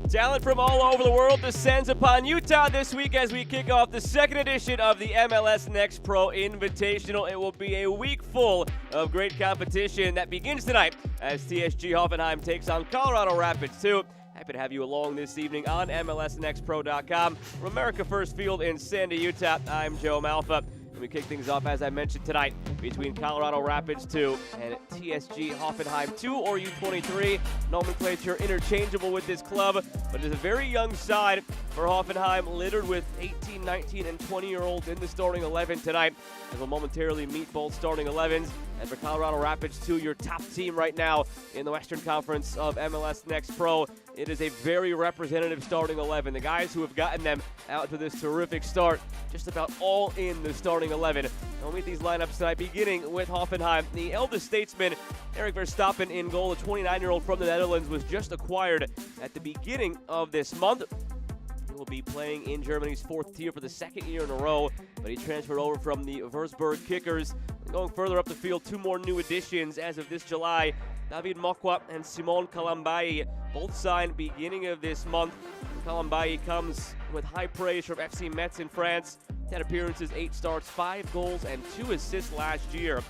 Talent from all over the world descends upon Utah this week as we kick off the second edition of the MLS Next Pro Invitational. It will be a week full of great competition that begins tonight as TSG Hoffenheim takes on Colorado Rapids 2. Happy to have you along this evening on MLSNextPro.com. From America First Field in Sandy, Utah, I'm Joe Malfa. And we kick things off, as I mentioned tonight, between Colorado Rapids 2 and TSG Hoffenheim 2, or U23. Nomenclature interchangeable with this club, but it is a very young side for Hoffenheim, littered with 18, 19, and 20-year-olds in the starting 11 tonight, as we'll momentarily meet both starting 11s. And for Colorado Rapids 2, your top team right now in the Western Conference of MLS Next Pro, it is a very representative starting 11. The guys who have gotten them out to this terrific start, just about all in the starting 11. We'll meet these lineups tonight, beginning with Hoffenheim. The eldest statesman, Eric Verstappen, in goal. The 29-year-old from the Netherlands was just acquired at the beginning of this month. He will be playing in Germany's fourth tier for the second year in a row, but he transferred over from the Würzburg Kickers. Going further up the field, two more new additions as of this July. David Mokwa and Simon Kalambayi both signed beginning of this month. Kalambayi comes with high praise from FC Metz in France. 10 appearances, 8 starts, 5 goals, and 2 assists last year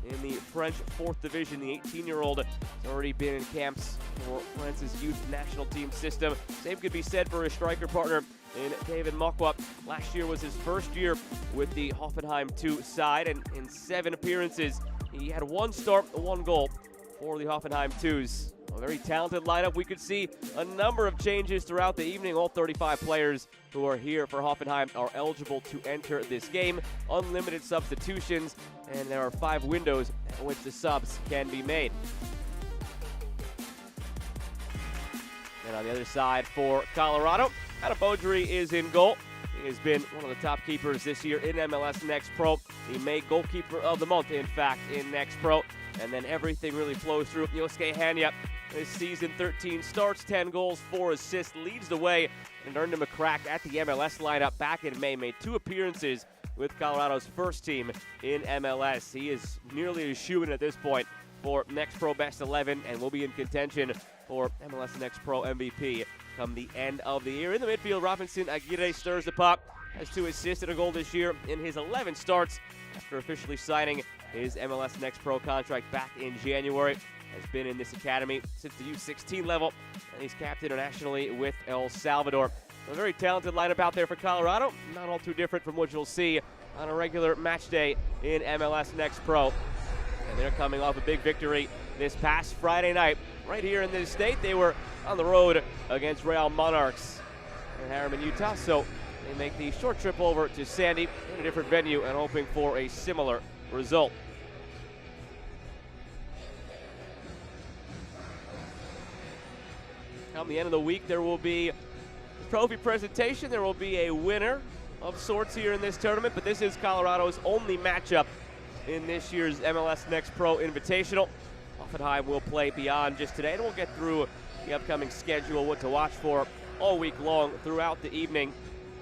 in the French 4th Division. The 18-year-old has already been in camps for France's youth national team system. Same could be said for his striker partner in David Mokwa. Last year was his first year with the Hoffenheim 2 side, and in 7 appearances, he had 1 start, 1 goal for the Hoffenheim 2s. A very talented lineup. We could see a number of changes throughout the evening. All 35 players who are here for Hoffenheim are eligible to enter this game. Unlimited substitutions, and there are 5 windows at which the subs can be made. And on the other side for Colorado, Adam Beaudry is in goal. He has been one of the top keepers this year in MLS Next Pro. He made goalkeeper of the month, in fact, in Next Pro. And then everything really flows through. Yosuke Hanya, this season, 13 starts, 10 goals, 4 assists, leads the way, and earned him a crack at the MLS lineup back in May. Made 2 appearances with Colorado's first team in MLS. He is nearly a shoo-in at this point for Next Pro Best 11 and will be in contention for MLS Next Pro MVP come the end of the year. In the midfield, Robinson Aguirre stirs the pot, has 2 assists and a goal this year in his 11 starts after officially signing his MLS Next Pro contract back in January. Has been in this academy since the U16 level, and he's capped internationally with El Salvador. A very talented lineup out there for Colorado, not all too different from what you'll see on a regular match day in MLS Next Pro. And they're coming off a big victory this past Friday night right here in this state. They were on the road against Real Monarchs in Harriman, Utah, so they make the short trip over to Sandy in a different venue and hoping for a similar result. Come the end of the week, there will be a trophy presentation. There will be a winner of sorts here in this tournament, but this is Colorado's only matchup in this year's MLS Next Pro Invitational. Hoffenheim will play beyond just today, and we'll get through the upcoming schedule, what to watch for all week long throughout the evening.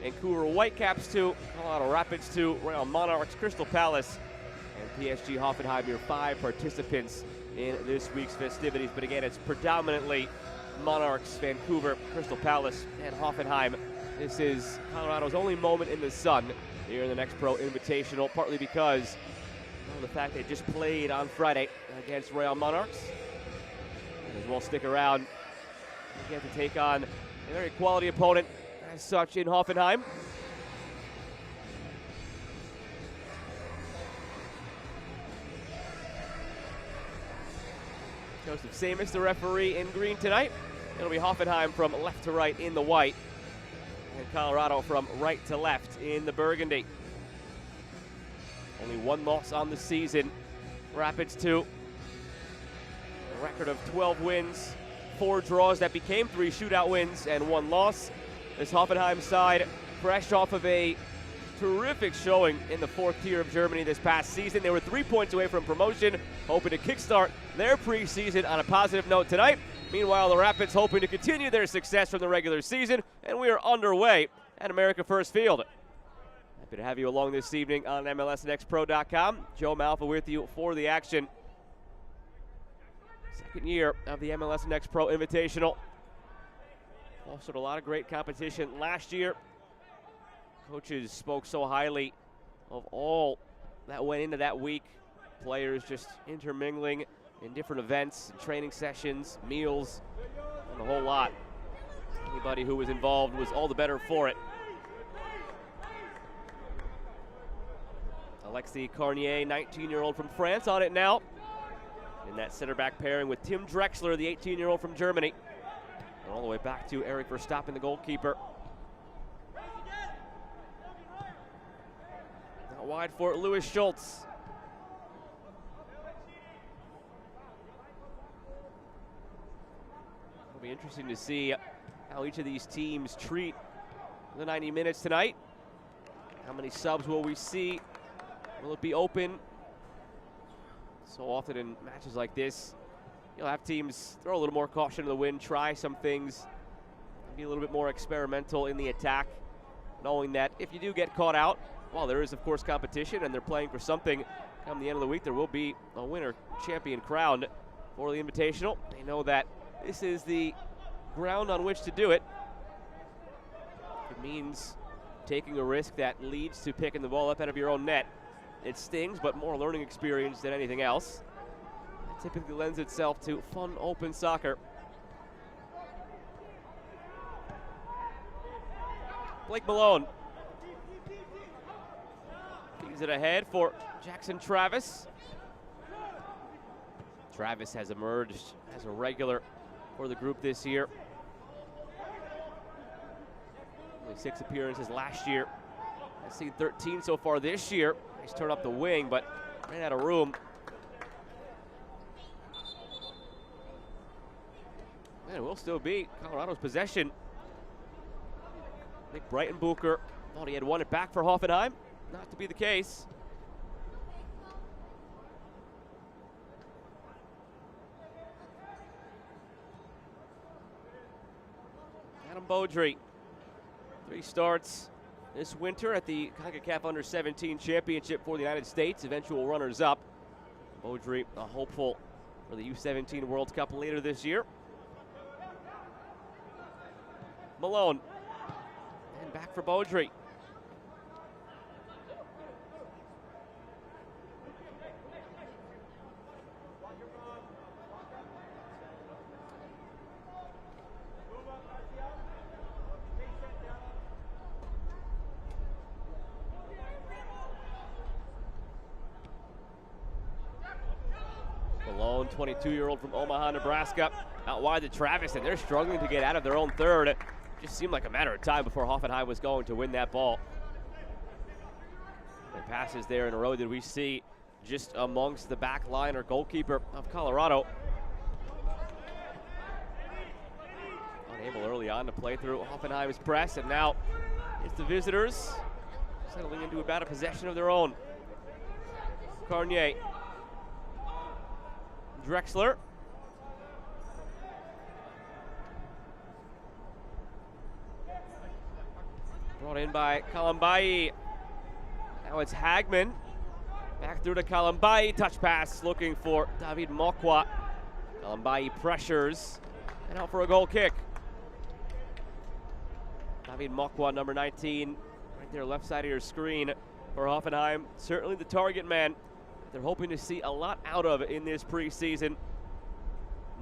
Vancouver Whitecaps 2, Colorado Rapids 2, Real Monarchs, Crystal Palace, and PSG Hoffenheim, your 5 participants in this week's festivities. But again, it's predominantly Monarchs, Vancouver, Crystal Palace, and Hoffenheim. This is Colorado's only moment in the sun here in the Next Pro Invitational, partly because of the fact they just played on Friday against Real Monarchs. As well, stick around. You get to take on a very quality opponent as such in Hoffenheim. Joseph Samus, the referee, in green tonight. It'll be Hoffenheim from left to right in the white, and Colorado from right to left in the burgundy. Only 1 loss on the season. Rapids 2. A record of 12 wins, 4 draws that became 3 shootout wins, and 1 loss. This Hoffenheim side, fresh off of a terrific showing in the 4th tier of Germany this past season. They were 3 points away from promotion, hoping to kickstart their preseason on a positive note tonight. Meanwhile, the Rapids hoping to continue their success from the regular season, and we are underway at America First Field. Happy to have you along this evening on MLSNextPro.com. Joe Malfa with you for the action. Second year of the MLS Next Pro Invitational. fostered a lot of great competition last year. Coaches spoke so highly of all that went into that week. Players just intermingling in different events, training sessions, meals, and a whole lot. Anybody who was involved was all the better for it. Alexis Carnier, 19-year-old from France, on it now. In that center back pairing with Tim Drexler, the 18-year-old from Germany. And all the way back to Eric Verstappen, the goalkeeper. Out wide for Louis Schultz. It'll be interesting to see how each of these teams treat the 90 minutes tonight. How many subs will we see? Will it be open? So often in matches like this, you'll have teams throw a little more caution to the wind, try some things, be a little bit more experimental in the attack, knowing that if you do get caught out, while there is, of course, competition and they're playing for something, come the end of the week, there will be a winner champion crowned for the Invitational. They know that this is the ground on which to do it. It means taking a risk that leads to picking the ball up out of your own net. It stings, but more learning experience than anything else. It typically lends itself to fun, open soccer. Blake Malone feeds it ahead for Jackson Travis. Travis has emerged as a regular for the group this year. Only 6 appearances last year. I've seen 13 so far this year. He's turned up the wing, but ran out of room. And it will still be Colorado's possession. Nick Breitenbucher thought he had won it back for Hoffenheim. Not to be the case. Adam Beaudry, 3 starts this winter at the CONCACAF Under-17 Championship for the United States, eventual runners-up. Beaudry, a hopeful for the U17 World Cup later this year. Malone, and back for Beaudry. Malone, 22-year-old from Omaha, Nebraska, out wide to Travis, and they're struggling to get out of their own third. It just seemed like a matter of time before Hoffenheim was going to win that ball. And passes there in a row that we see just amongst the back line or goalkeeper of Colorado. Unable early on to play through Hoffenheim's press, and now it's the visitors settling into about a possession of their own. Carnier. Drexler. Brought in by Kalambai. Now it's Hagman. Back through to Kalambai. Touch pass looking for David Mokwa. Kalambai pressures. And out for a goal kick. David Mokwa, number 19. Right there, left side of your screen for Hoffenheim. Certainly the target man they're hoping to see a lot out of in this preseason.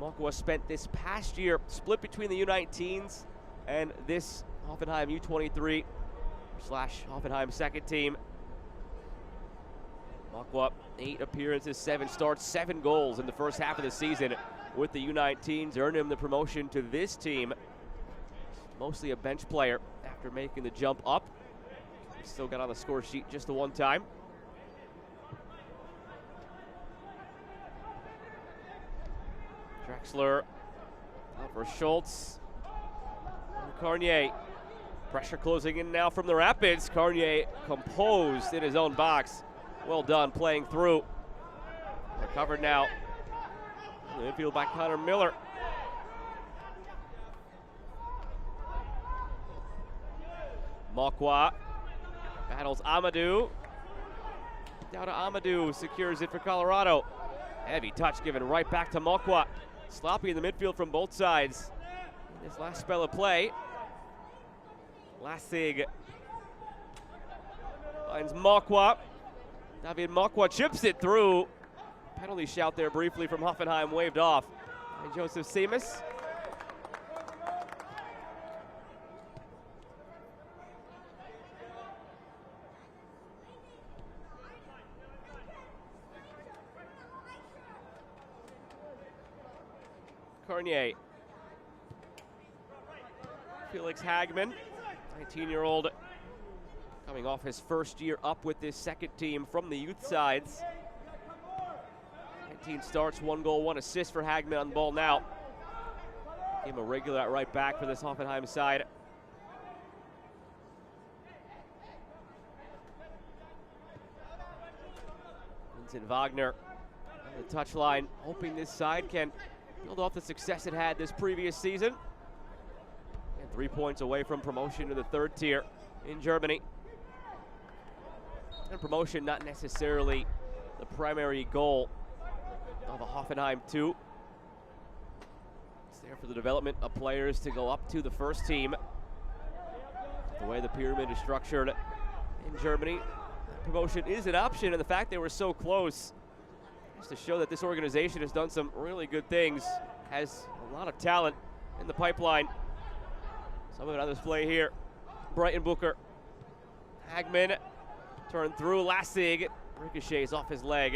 Mokwa spent this past year split between the U19s and this Hoffenheim U23 / Hoffenheim second team. Mokwa, 8 appearances, 7 starts, 7 goals in the first half of the season with the U19s, earned him the promotion to this team. Mostly a bench player after making the jump up. He still got on the score sheet just the one time. Drexler out for Schultz. And Carnier. Pressure closing in now from the Rapids. Carnier composed in his own box. Well done playing through. Recovered now. In the infield by Connor Miller. Mokwa battles Amadou. Down to Amadou, secures it for Colorado. Heavy touch given right back to Mokwa. Sloppy in the midfield from both sides. this last spell of play. Lassig finds Mokwa. David Mokwa chips it through. Penalty shout there briefly from Hoffenheim, waved off by Joseph Seamus. Cornier. Felix Hagman, 19-year-old, coming off his first year up with this second team from the youth sides. 19 starts, 1 goal, 1 assist for Hagman on the ball now. Became a regular at right back for this Hoffenheim side. Vincent Wagner on the touchline, hoping this side can build off the success it had this previous season. And 3 points away from promotion to the third tier in Germany. And promotion not necessarily the primary goal of a Hoffenheim 2. It's there for the development of players to go up to the first team. The way the pyramid is structured in Germany, promotion is an option, and the fact they were so close just to show that this organization has done some really good things, has a lot of talent in the pipeline. Some of it on display here. Brighton Booker. Hagman turned through. Lassig ricochets off his leg.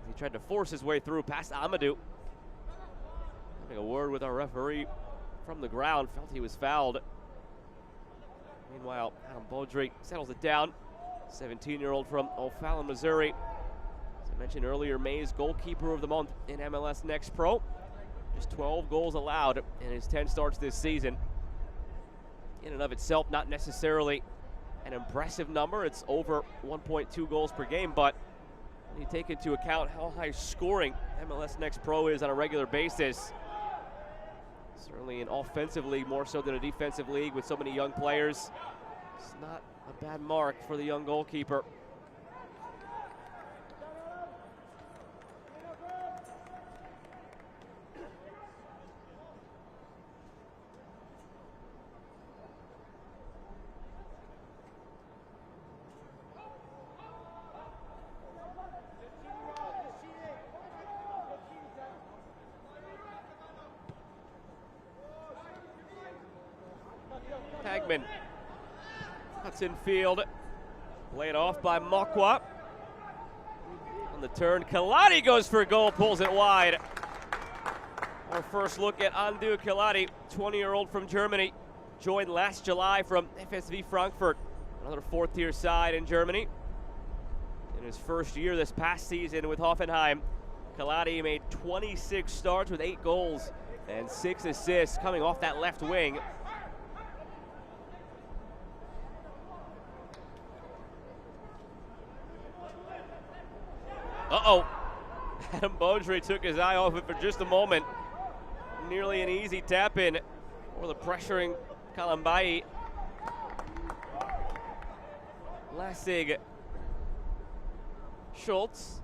He tried to force his way through past Amadou. Having a word with our referee from the ground, felt he was fouled. Meanwhile, Adam Beaudry settles it down. 17-year-old from O'Fallon, Missouri. As I mentioned earlier, May's goalkeeper of the month in MLS Next Pro. Just 12 goals allowed in his 10 starts this season. In and of itself, not necessarily an impressive number. It's over 1.2 goals per game, but when you take into account how high scoring MLS Next Pro is on a regular basis, certainly an offensive league more so than a defensive league with so many young players, it's not a bad mark for the young goalkeeper. Hagman cuts in field, laid off by Mokwa. On the turn, Kaladi goes for a goal, pulls it wide. Our first look at Andu Kaladi, 20-year-old from Germany, joined last July from FSV Frankfurt, another fourth-tier side in Germany. In his first year this past season with Hoffenheim, Kaladi made 26 starts with 8 goals and 6 assists coming off that left wing. Uh-oh. Adam Beaudry took his eye off it for just a moment. Nearly an easy tap-in for the pressuring Kalambai. Lassig. Schultz.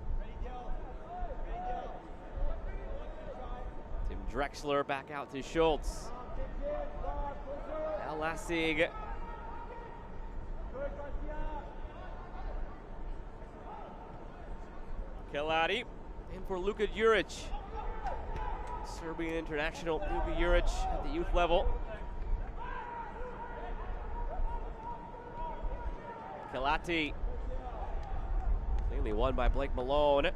Tim Drexler back out to Schultz. Now Lassig. Kaladi in for Luka Juric. Serbian international Luka Juric at the youth level. Kalati cleanly won by Blake Malone.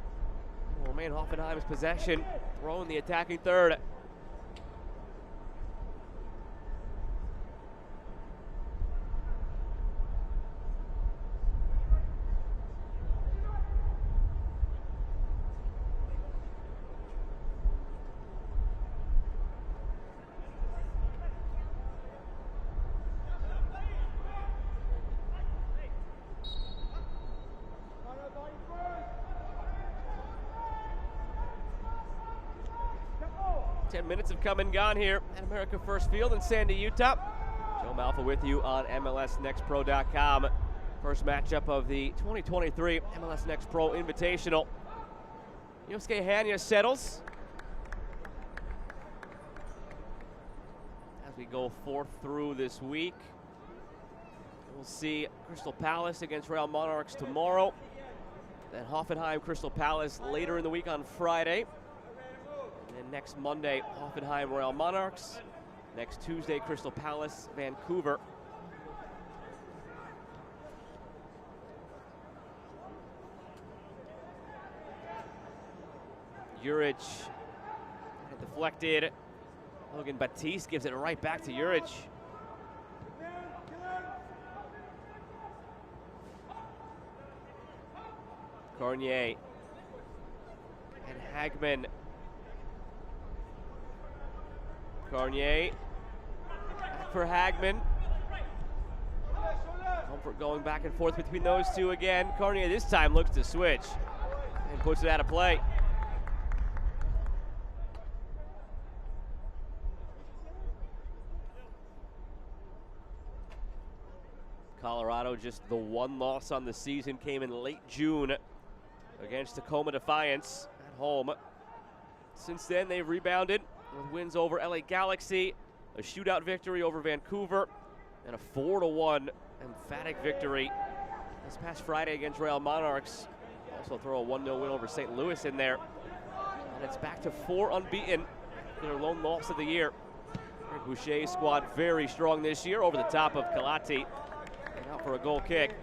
Will remain Hoffenheim's possession, throwing the attacking third. Minutes have come and gone here at America First Field in Sandy, Utah. Joe Malfa with you on MLSNextPro.com. First matchup of the 2023 MLS Next Pro Invitational. Yosuke Hanya settles. as we go 4th through this week. We'll see Crystal Palace against Real Monarchs tomorrow. Then Hoffenheim Crystal Palace later in the week on Friday. And then next Monday, Hoffenheim Real Monarchs. Next Tuesday, Crystal Palace Vancouver. Juric deflected. Logan Batiste gives it right back to Juric. Cornier and Hagman. Cornier back for Hagman. Comfort going back and forth between those two again. Cornier this time looks to switch and puts it out of play. Colorado, just the one loss on the season, came in late June against Tacoma Defiance at home. Since then, they've rebounded with wins over LA Galaxy, a shootout victory over Vancouver, and a 4-1 emphatic victory this past Friday against Real Monarchs. Also throw a 1-0 win over St. Louis in there. And it's back to 4 unbeaten, their lone loss of the year. Eric Boucher's squad very strong this year, over the top of Kalati. And out for a goal kick.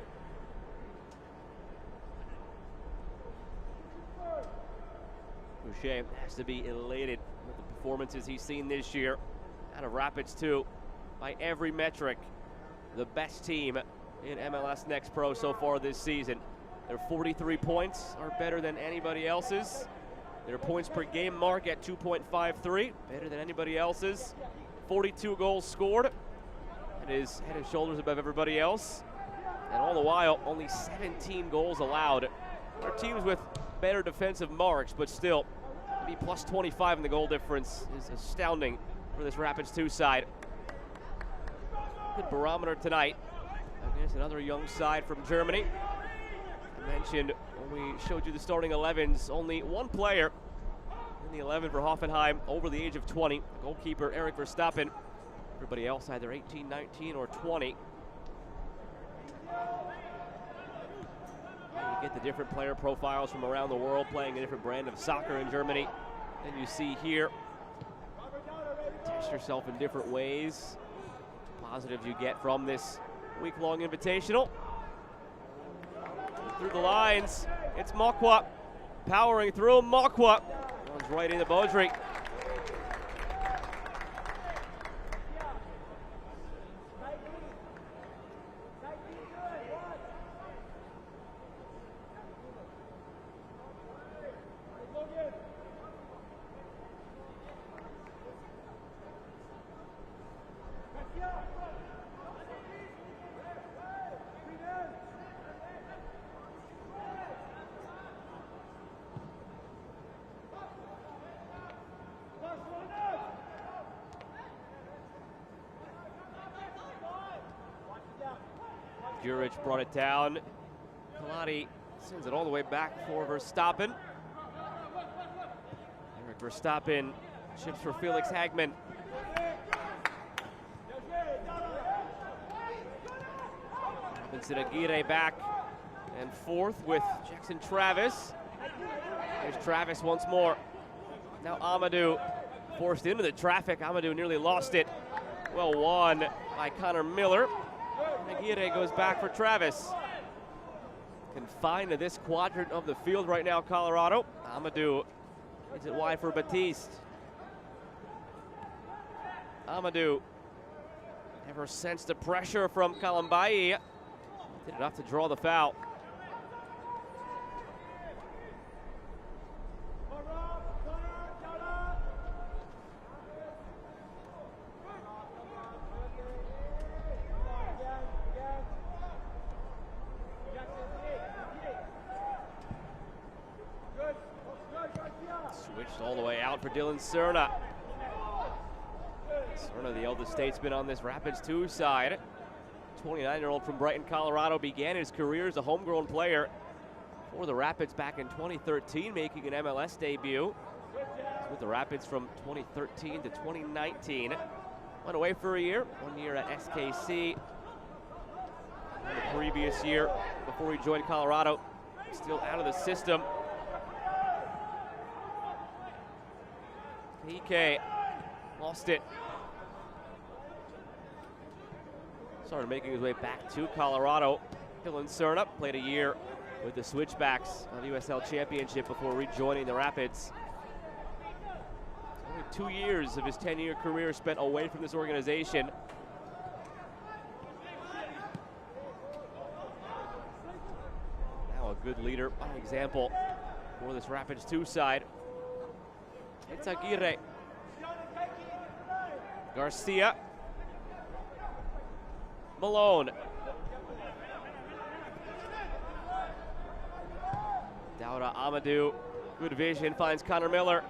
Boucher has to be elated with the performances he's seen this year out of Rapids 2. By every metric, the best team in MLS Next Pro so far this season. Their 43 points are better than anybody else's. Their points per game mark at 2.53, better than anybody else's. 42 goals scored. It is head and shoulders above everybody else. And all the while, only 17 goals allowed. There are teams with better defensive marks, but still, to be plus 25 in the goal difference is astounding for this Rapids 2 side. Good barometer tonight against another young side from Germany. I mentioned when we showed you the starting 11s, only one player in the 11 for Hoffenheim over the age of 20, goalkeeper Eric Verstappen. Everybody else either 18, 19, or 20. And you get the different player profiles from around the world playing a different brand of soccer in Germany than you see here. Test yourself in different ways. Positives you get from this week-long invitational. Through the lines, it's Mokwa powering through. Mokwa runs right into Baudry. Juric brought it down. Kalati sends it all the way back for Verstappen. Eric Verstappen chips for Felix Hagman. Robinson Aguirre back and forth with Jackson Travis. There's Travis once more. Now Amadou forced into the traffic. Amadou nearly lost it. Well won by Connor Miller. Aguirre goes back for Travis. Confined to this quadrant of the field right now, Colorado. Amadou gets it wide for Batiste. Amadou never sensed the pressure from Kalambai. Did enough to draw the foul. Switched all the way out for Dylan Serna. Serna, the eldest statesman on this Rapids 2 side. 29-year-old from Brighton, Colorado, began his career as a homegrown player for the Rapids back in 2013, making an MLS debut. With the Rapids from 2013 to 2019. Went away for a year, 1 year at SKC. And the previous year, before he joined Colorado, still out of the system. PK lost it. Started making his way back to Colorado. Dylan Cerna played a year with the Switchbacks on the USL Championship before rejoining the Rapids. Only 2 years of his 10-year career spent away from this organization. Now a good leader by example for this Rapids 2 side. It's Aguirre. Garcia. Malone. Dauda Amadou, good vision, finds Connor Miller.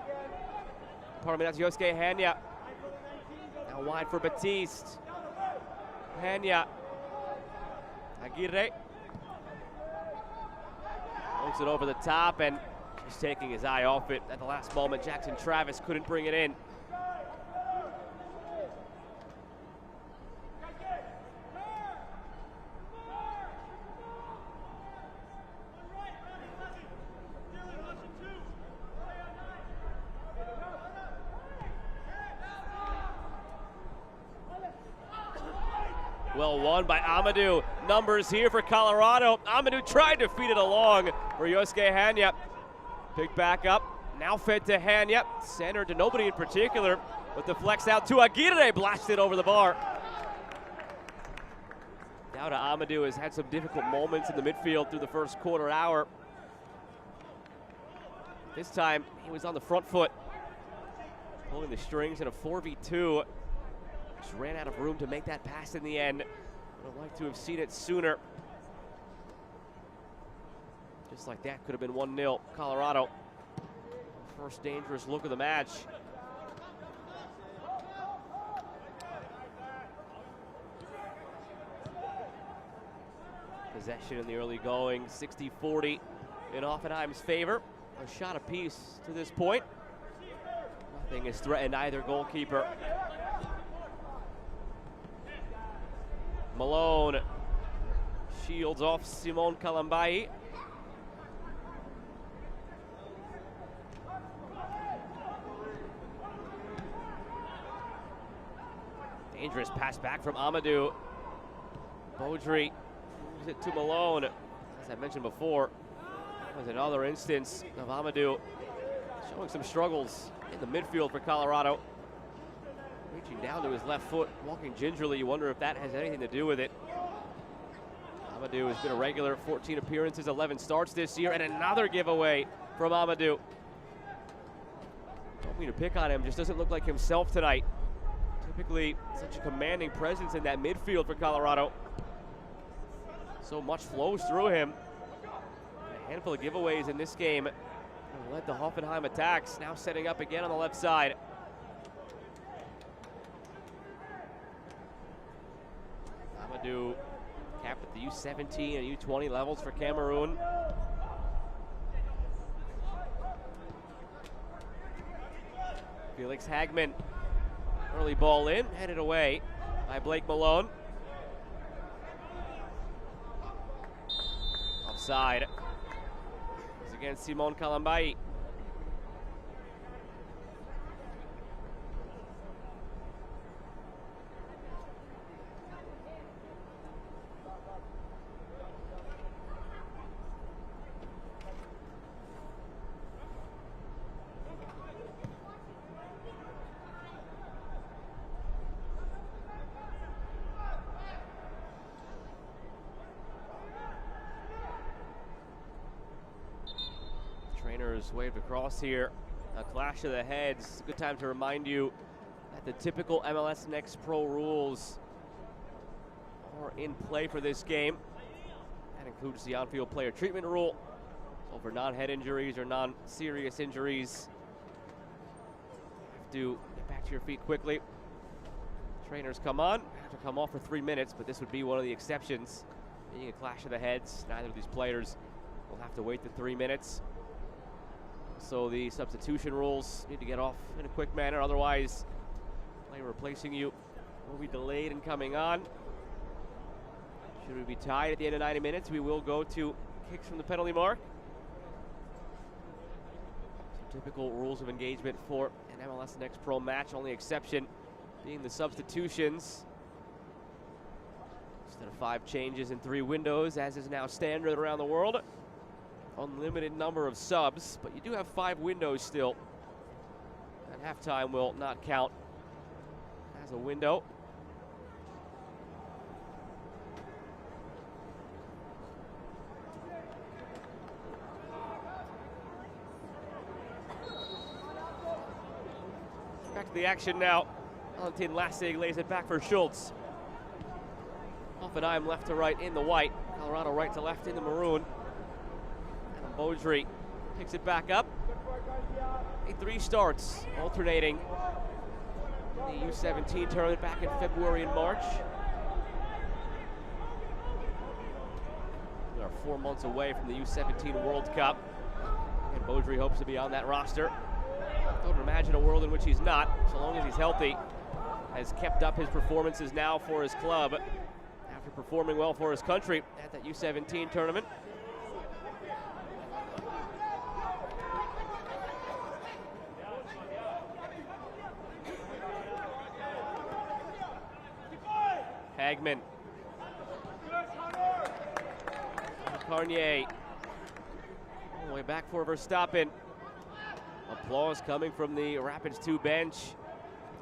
Pardon me, that's Yosuke Hanya. Now wide for Batiste. Hanya. Aguirre. Looks it over the top and just taking his eye off it at the last moment. Jackson Travis couldn't bring it in. Well won by Amadou. Numbers here for Colorado. Amadou tried to feed it along for Yosuke Hanya. Picked back up, now fed to Hanya. Center to nobody in particular, but the flex out to Aguirre, blasted over the bar. Dauda Amadou has had some difficult moments in the midfield through the first quarter hour. This time, he was on the front foot, pulling the strings in a 4v2. Just ran out of room to make that pass in the end. Would have liked to have seen it sooner. Just like that, could have been 1-0 Colorado. First dangerous look of the match. Possession in the early going, 60-40 in Hoffenheim's favor. A shot apiece to this point. Nothing has threatened either goalkeeper. Malone shields off Simon Kalambai. Dangerous pass back from Amadou. Beaudry moves it to Malone. As I mentioned before, that was another instance of Amadou showing some struggles in the midfield for Colorado. Reaching down to his left foot, walking gingerly. You wonder if that has anything to do with it. Amadou has been a regular, 14 appearances, 11 starts this year, and another giveaway from Amadou. Don't mean to pick on him, just doesn't look like himself tonight. Typically such a commanding presence in that midfield for Colorado. So much flows through him. A handful of giveaways in this game led the Hoffenheim attacks, now setting up again on the left side. Amadou capped at the U17 and U20 levels for Cameroon. Felix Hagman, early ball in, headed away by Blake Malone. Offside. It's against Simon Kalambai. Trainers waved across here. A clash of the heads. It's a good time to remind you that the typical MLS Next Pro rules are in play for this game. That includes the on-field player treatment rule. So for non-head injuries or non-serious injuries, you have to get back to your feet quickly. Trainers come on, have to come off for 3 minutes, but this would be one of the exceptions. Being a clash of the heads, neither of these players will have to wait the 3 minutes. So the substitution rules need to get off in a quick manner, otherwise player replacing you will be delayed in coming on. Should we be tied at the end of 90 minutes, we will go to kicks from the penalty mark. Some typical rules of engagement for an MLS Next Pro match, only exception being the substitutions. Instead of 5 changes in 3 windows, as is now standard around the world. Unlimited number of subs, but you do have 5 windows still. And halftime will not count as a window. Back to the action now. Valentin Lasig lays it back for Schultz. Hoffenheim left to right in the white. Colorado right to left in the maroon. And Beaudry picks it back up. 3 starts, alternating in the U17 tournament back in February and March. We are 4 months away from the U17 World Cup, and Beaudry hopes to be on that roster. Don't imagine a world in which he's not, so long as he's healthy. Has kept up his performances now for his club after performing well for his country at that U17 tournament. Hagman. Carnier. All the way back for Verstappen. Applause coming from the Rapids 2 bench.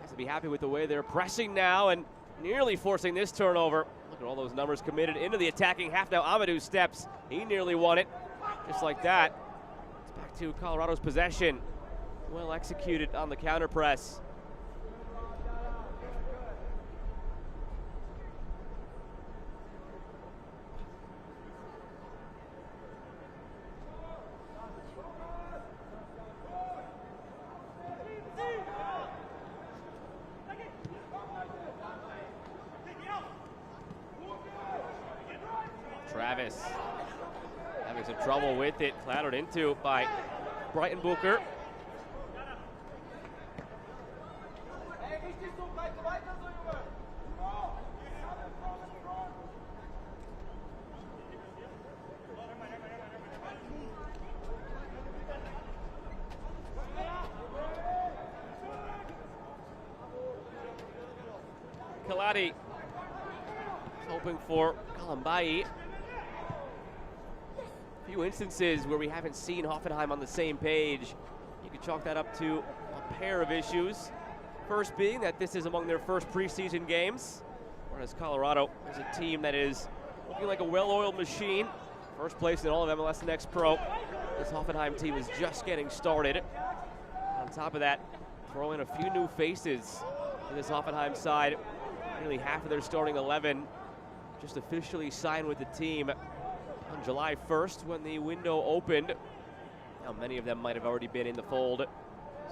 Has to be happy with the way they're pressing now and nearly forcing this turnover. Look at all those numbers committed into the attacking half now. Amadou steps. He nearly won it. Just like that. It's back to Colorado's possession. Well executed on the counter press. Travis having some trouble with it, clattered into by Brighton Booker. Kaladi hoping for Kalambai. Few instances where we haven't seen Hoffenheim on the same page. You could chalk that up to a pair of issues. First being that this is among their first preseason games, whereas Colorado is a team that is looking like a well-oiled machine. First place in all of MLS Next Pro. This Hoffenheim team is just getting started. On top of that, throw in a few new faces to this Hoffenheim side. Nearly half of their starting 11 just officially signed with the team on July 1st when the window opened. Now many of them might have already been in the fold,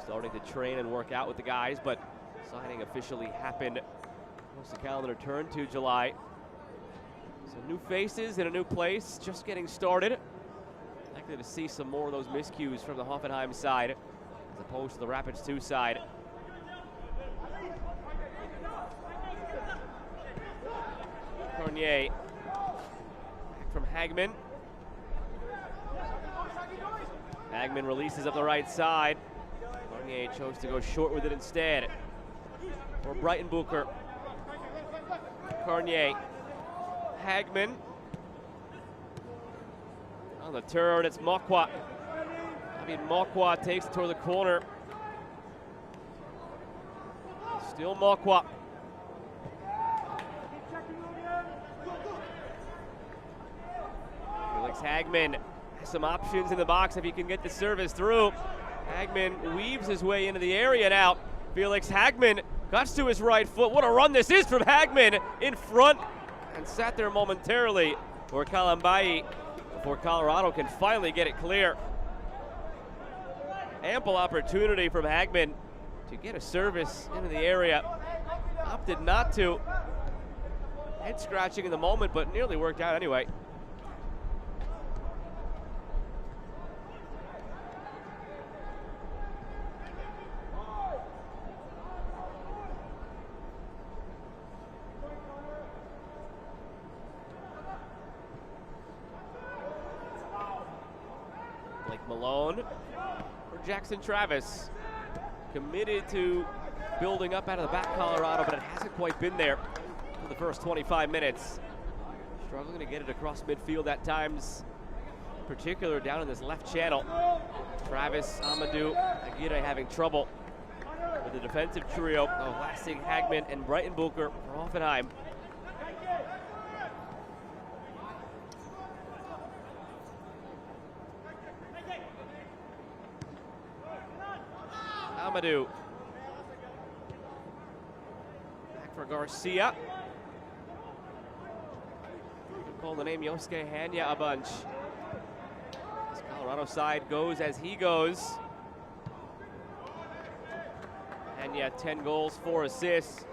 starting to train and work out with the guys, but signing officially happened once the calendar turned to July. So new faces in a new place, just getting started. Likely to see some more of those miscues from the Hoffenheim side as opposed to the Rapids 2 side. Cornier back from Hagman. Hagman releases up the right side. Cornier chose to go short with it instead. For Brighton Booker. Cornier. Hagman. On the turn, it's Mokwa. Mokwa takes it toward the corner. Still Mokwa. Felix Hagman has some options in the box if he can get the service through. Hagman weaves his way into the area now. Felix Hagman cuts to his right foot. What a run this is from Hagman in front and sat there momentarily for Kalambai before Colorado can finally get it clear. Ample opportunity from Hagman to get a service into the area. Opted not to. Head scratching in the moment, but nearly worked out anyway. Malone for Jackson Travis. Committed to building up out of the back Colorado, but it hasn't quite been there for the first 25 minutes. Struggling to get it across midfield at times, in particular down in this left channel. Travis, Amadou, Aguirre having trouble with the defensive trio of Lassig, Hagman, and Brighton Booker for Hoffenheim. Amadou. Back for Garcia. Call the name Yosuke Hanya a bunch. This Colorado side goes as he goes. Hanya 10 goals, 4 assists.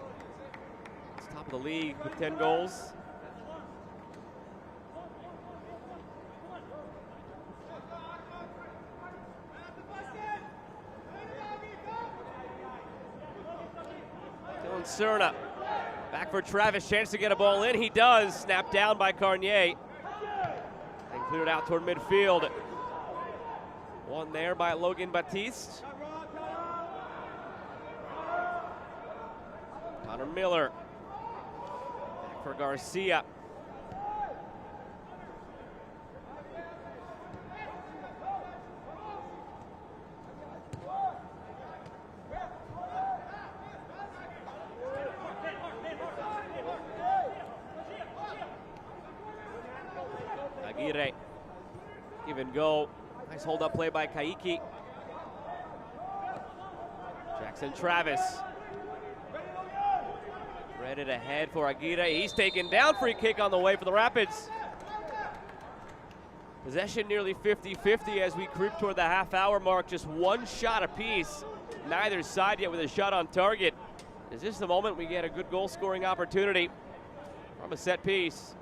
He's top of the league with 10 goals. Dylan Cerna. Back for Travis, chance to get a ball in. He does. Snapped down by Carnier. And cleared out toward midfield. One there by Logan Batiste. Connor Miller. Back for Garcia. Aguirre, give and go. Nice hold up play by Kaiki. Jackson Travis. Threaded ahead for Aguirre. He's taken down. Free kick on the way for the Rapids. Possession nearly 50-50 as we creep toward the half-hour mark. Just one shot apiece. Neither side yet with a shot on target. Is this the moment we get a good goal-scoring opportunity from a set piece?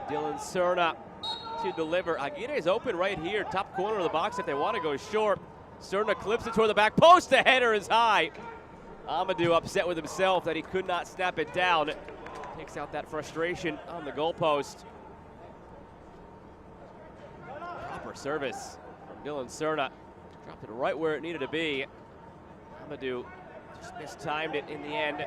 Dylan Cerna to deliver. Aguirre is open right here, top corner of the box if they want to go short. Cerna clips it toward the back post. The header is high. Amadou upset with himself that he could not snap it down. Takes out that frustration on the goalpost. Proper service from Dylan Cerna. Dropped it right where it needed to be. Amadou just mistimed it in the end.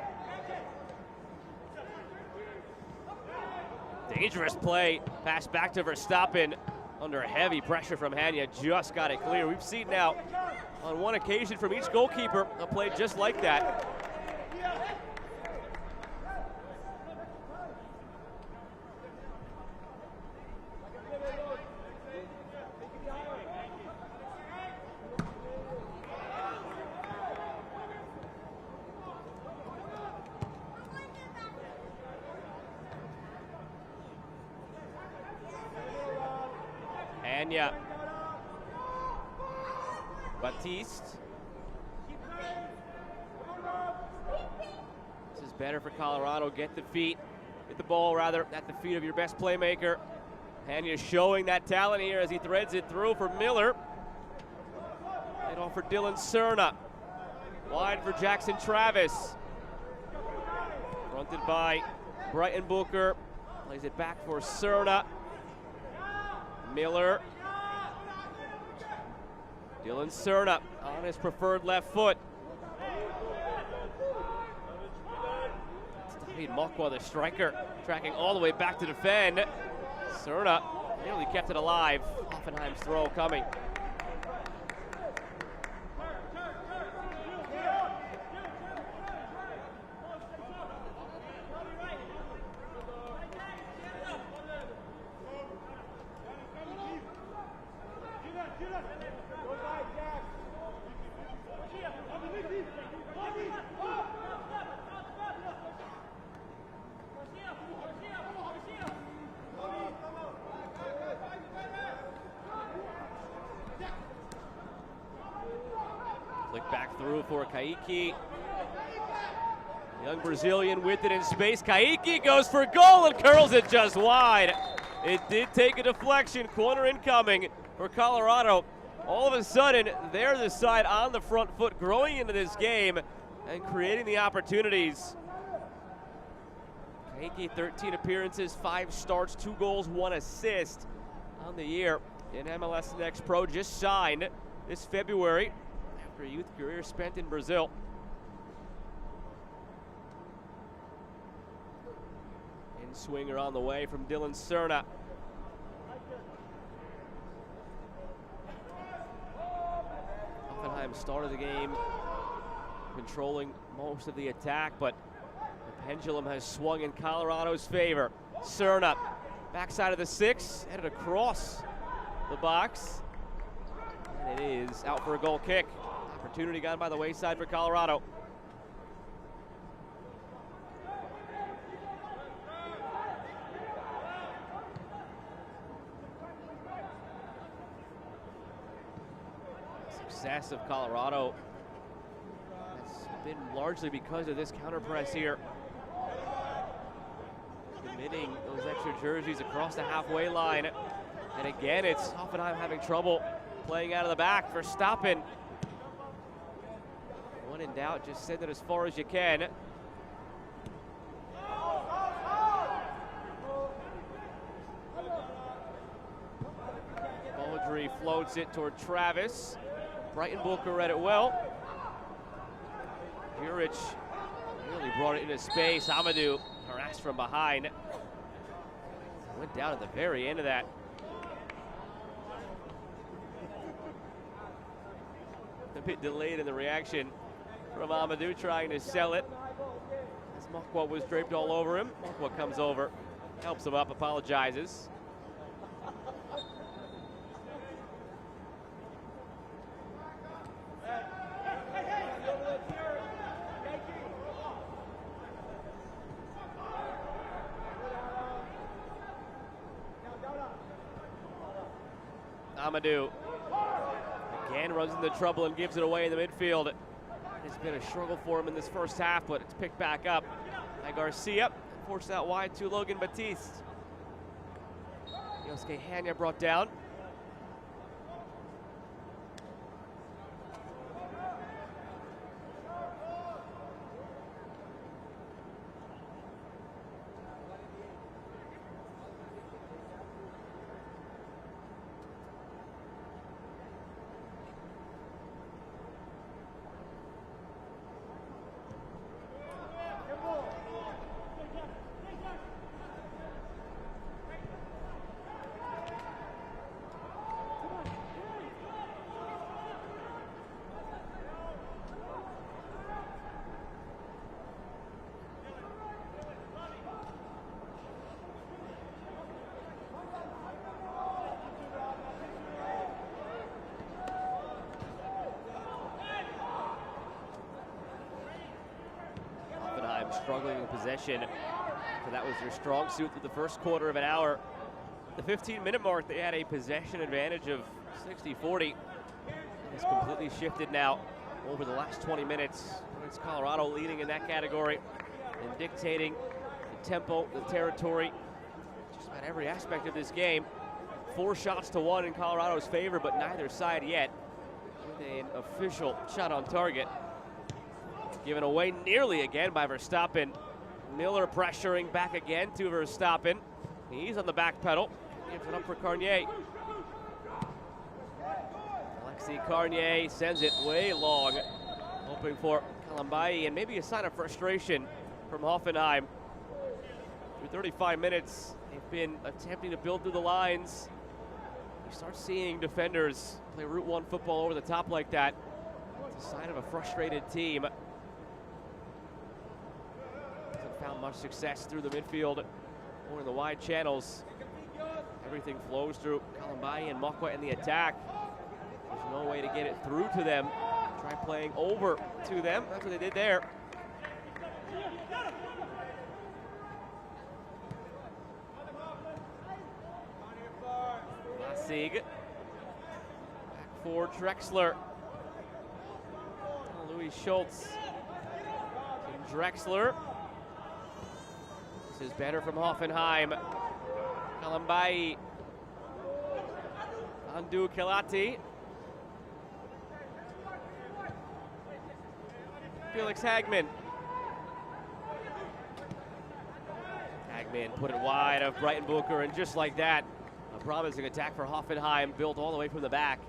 Dangerous play, pass back to Verstappen under heavy pressure from Hanya, just got it clear. We've seen now on one occasion from each goalkeeper a play just like that. Hanya. Batiste. This is better for Colorado. Get the ball rather at the feet of your best playmaker. Hanya showing that talent here as he threads it through for Miller. And off for Dylan Cerna. Wide for Jackson Travis. Fronted by Brighton Booker. Plays it back for Cerna. Miller. Dylan Cerna on his preferred left foot. David Mokwa, the striker, tracking all the way back to defend. Cerna nearly kept it alive. Hoffenheim's throw coming. Flick back through for Kaiki. Young Brazilian with it in space. Kaique goes for goal and curls it just wide. It did take a deflection. Corner incoming for Colorado. All of a sudden, they're the side on the front foot, growing into this game and creating the opportunities. Kaique, 13 appearances, 5 starts, 2 goals, 1 assist on the year in MLS Next Pro. Just signed this February after a youth career spent in Brazil. In-swinger on the way from Dylan Cerna. Hoffenheim started the game controlling most of the attack, but the pendulum has swung in Colorado's favor. Cerna, backside of the 6, headed across the box. And it is out for a goal kick. Opportunity gone by the wayside for Colorado. Success of Colorado has been largely because of this counter press here. Committing those extra jerseys across the halfway line. And again, it's Hoffenheim having trouble playing out of the back for stopping. When in doubt, just send it as far as you can. Baudry floats it toward Travis. Brighton Booker read it well. Juric really brought it into space. Amadou harassed from behind. Went down at the very end of that. A bit delayed in the reaction from Amadou trying to sell it. As Mokwa was draped all over him. Mokwa comes over, helps him up, apologizes. Amadou again runs into trouble and gives it away in the midfield. It's been a struggle for him in this first half, but it's picked back up by Garcia. Forced out wide to Logan Batiste. Yosuke Hanya brought down. Struggling in possession, so that was their strong suit through the first quarter of an hour. The 15-minute mark, they had a possession advantage of 60-40. It's completely shifted now over the last 20 minutes. It's Colorado leading in that category and dictating the tempo, the territory, just about every aspect of this game. 4 shots to 1 in Colorado's favor, but neither side yet with an official shot on target. Given away nearly again by Verstappen. Miller pressuring back again to Verstappen. He's on the back pedal. Gives it up for Carnier. Alexis Carnier sends it way long. Hoping for Kalambai and maybe a sign of frustration from Hoffenheim. Through 35 minutes, they've been attempting to build through the lines. You start seeing defenders play Route 1 football over the top like that. It's a sign of a frustrated team. Found much success through the midfield or in the wide channels. Everything flows through Kalambai and Mokwa in the attack. There's no way to get it through to them. Try playing over to them. That's what they did there. Lasig. Back for Drexler. Louis Schultz. Drexler. This is better from Hoffenheim. Kalambai. Andu Kelati. Felix Hagman. Hagman put it wide of Brighton Booker, and just like that, a promising attack for Hoffenheim, built all the way from the back.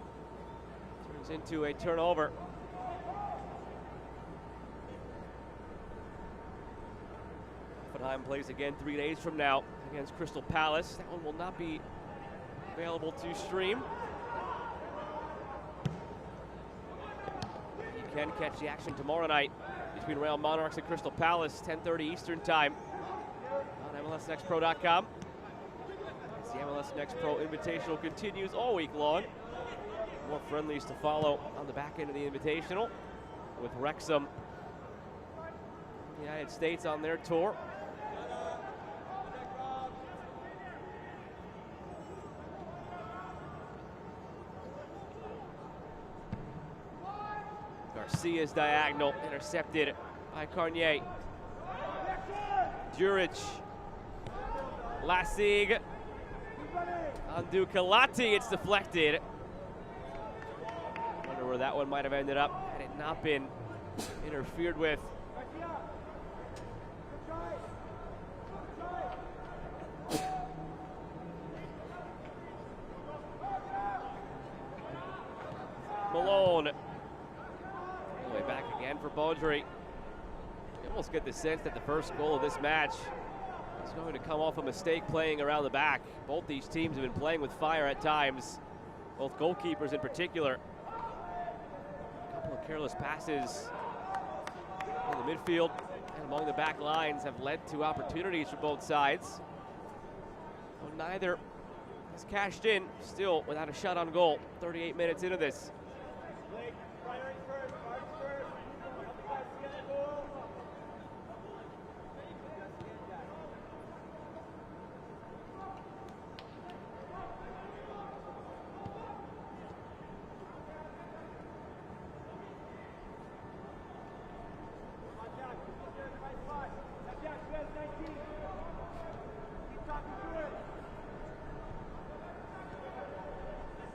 Turns into a turnover. Hoffenheim plays again 3 days from now against Crystal Palace. That one will not be available to stream. You can catch the action tomorrow night between Real Monarchs and Crystal Palace, 10:30 Eastern Time on MLSNextPro.com. As the MLS Next Pro Invitational continues all week long. More friendlies to follow on the back end of the Invitational, with Wrexham, the United States, on their tour. Garcia's diagonal intercepted by Carnier. Juric. Lassig. Andu Kelati, it's deflected. Wonder where that one might have ended up had it not been interfered with. Malone. All the way back again for Baudry. You almost get the sense that the first goal of this match is going to come off a mistake playing around the back. Both these teams have been playing with fire at times, both goalkeepers in particular. A couple of careless passes in the midfield and among the back lines have led to opportunities for both sides. Well, neither has cashed in, still without a shot on goal, 38 minutes into this.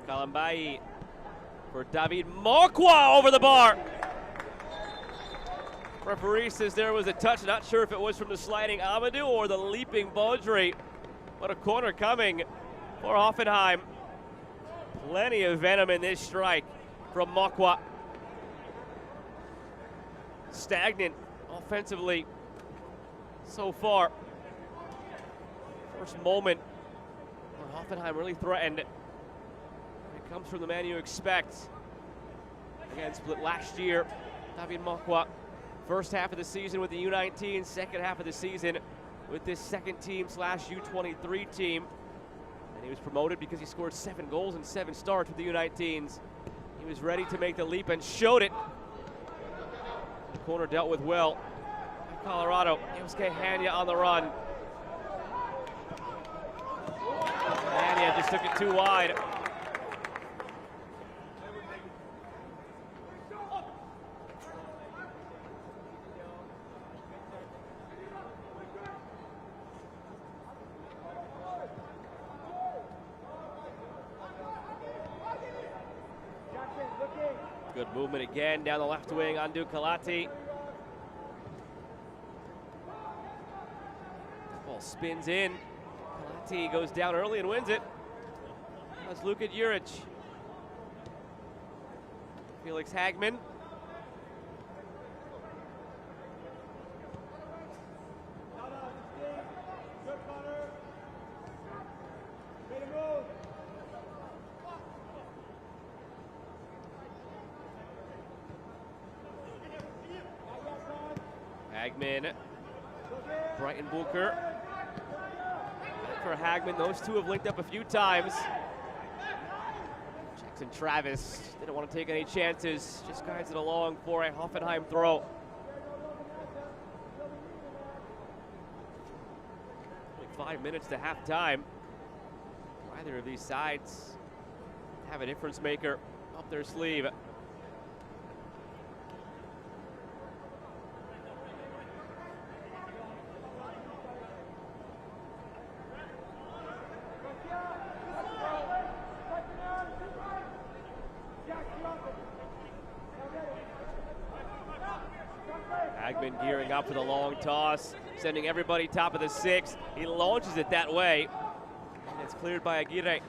Kalambai for David Mokwa over the bar. Referee says there was a touch. Not sure if it was from the sliding Amadou or the leaping Baudry. What a corner coming for Hoffenheim. Plenty of venom in this strike from Mokwa. Stagnant offensively so far. First moment when Hoffenheim really threatened. It comes from the man you expect. Again, split last year. David Mokwa, first half of the season with the U19, second half of the season with this second team / U23 team. And he was promoted because he scored 7 goals and 7 starts with the U19s. He was ready to make the leap and showed it. The corner dealt with well by Colorado. Yosuke Hanya on the run. Hanya just took it too wide. Good movement again down the left wing, Andu Kelati. Ball spins in. Kelati goes down early and wins it. That's Luka Juric. Felix Hagman. Hagman, Brighton Booker. Back for Hagman, those two have linked up a few times. Jackson Travis didn't want to take any chances, just guides it along for a Hoffenheim throw. 5 minutes to halftime. Neither of these sides have a difference maker up their sleeve. Hagman gearing up for the long toss, sending everybody top of the 6. He launches it that way, and it's cleared by Aguirre.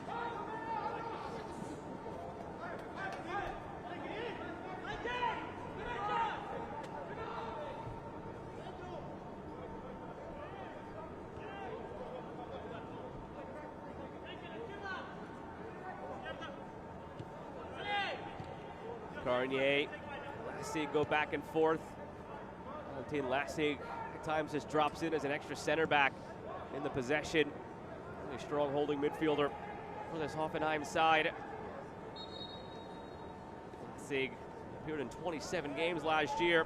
Carnier, Lasig go back and forth. Valentin Lasig at times just drops in as an extra center back in the possession. A strong holding midfielder for this Hoffenheim side. Lasig appeared in 27 games last year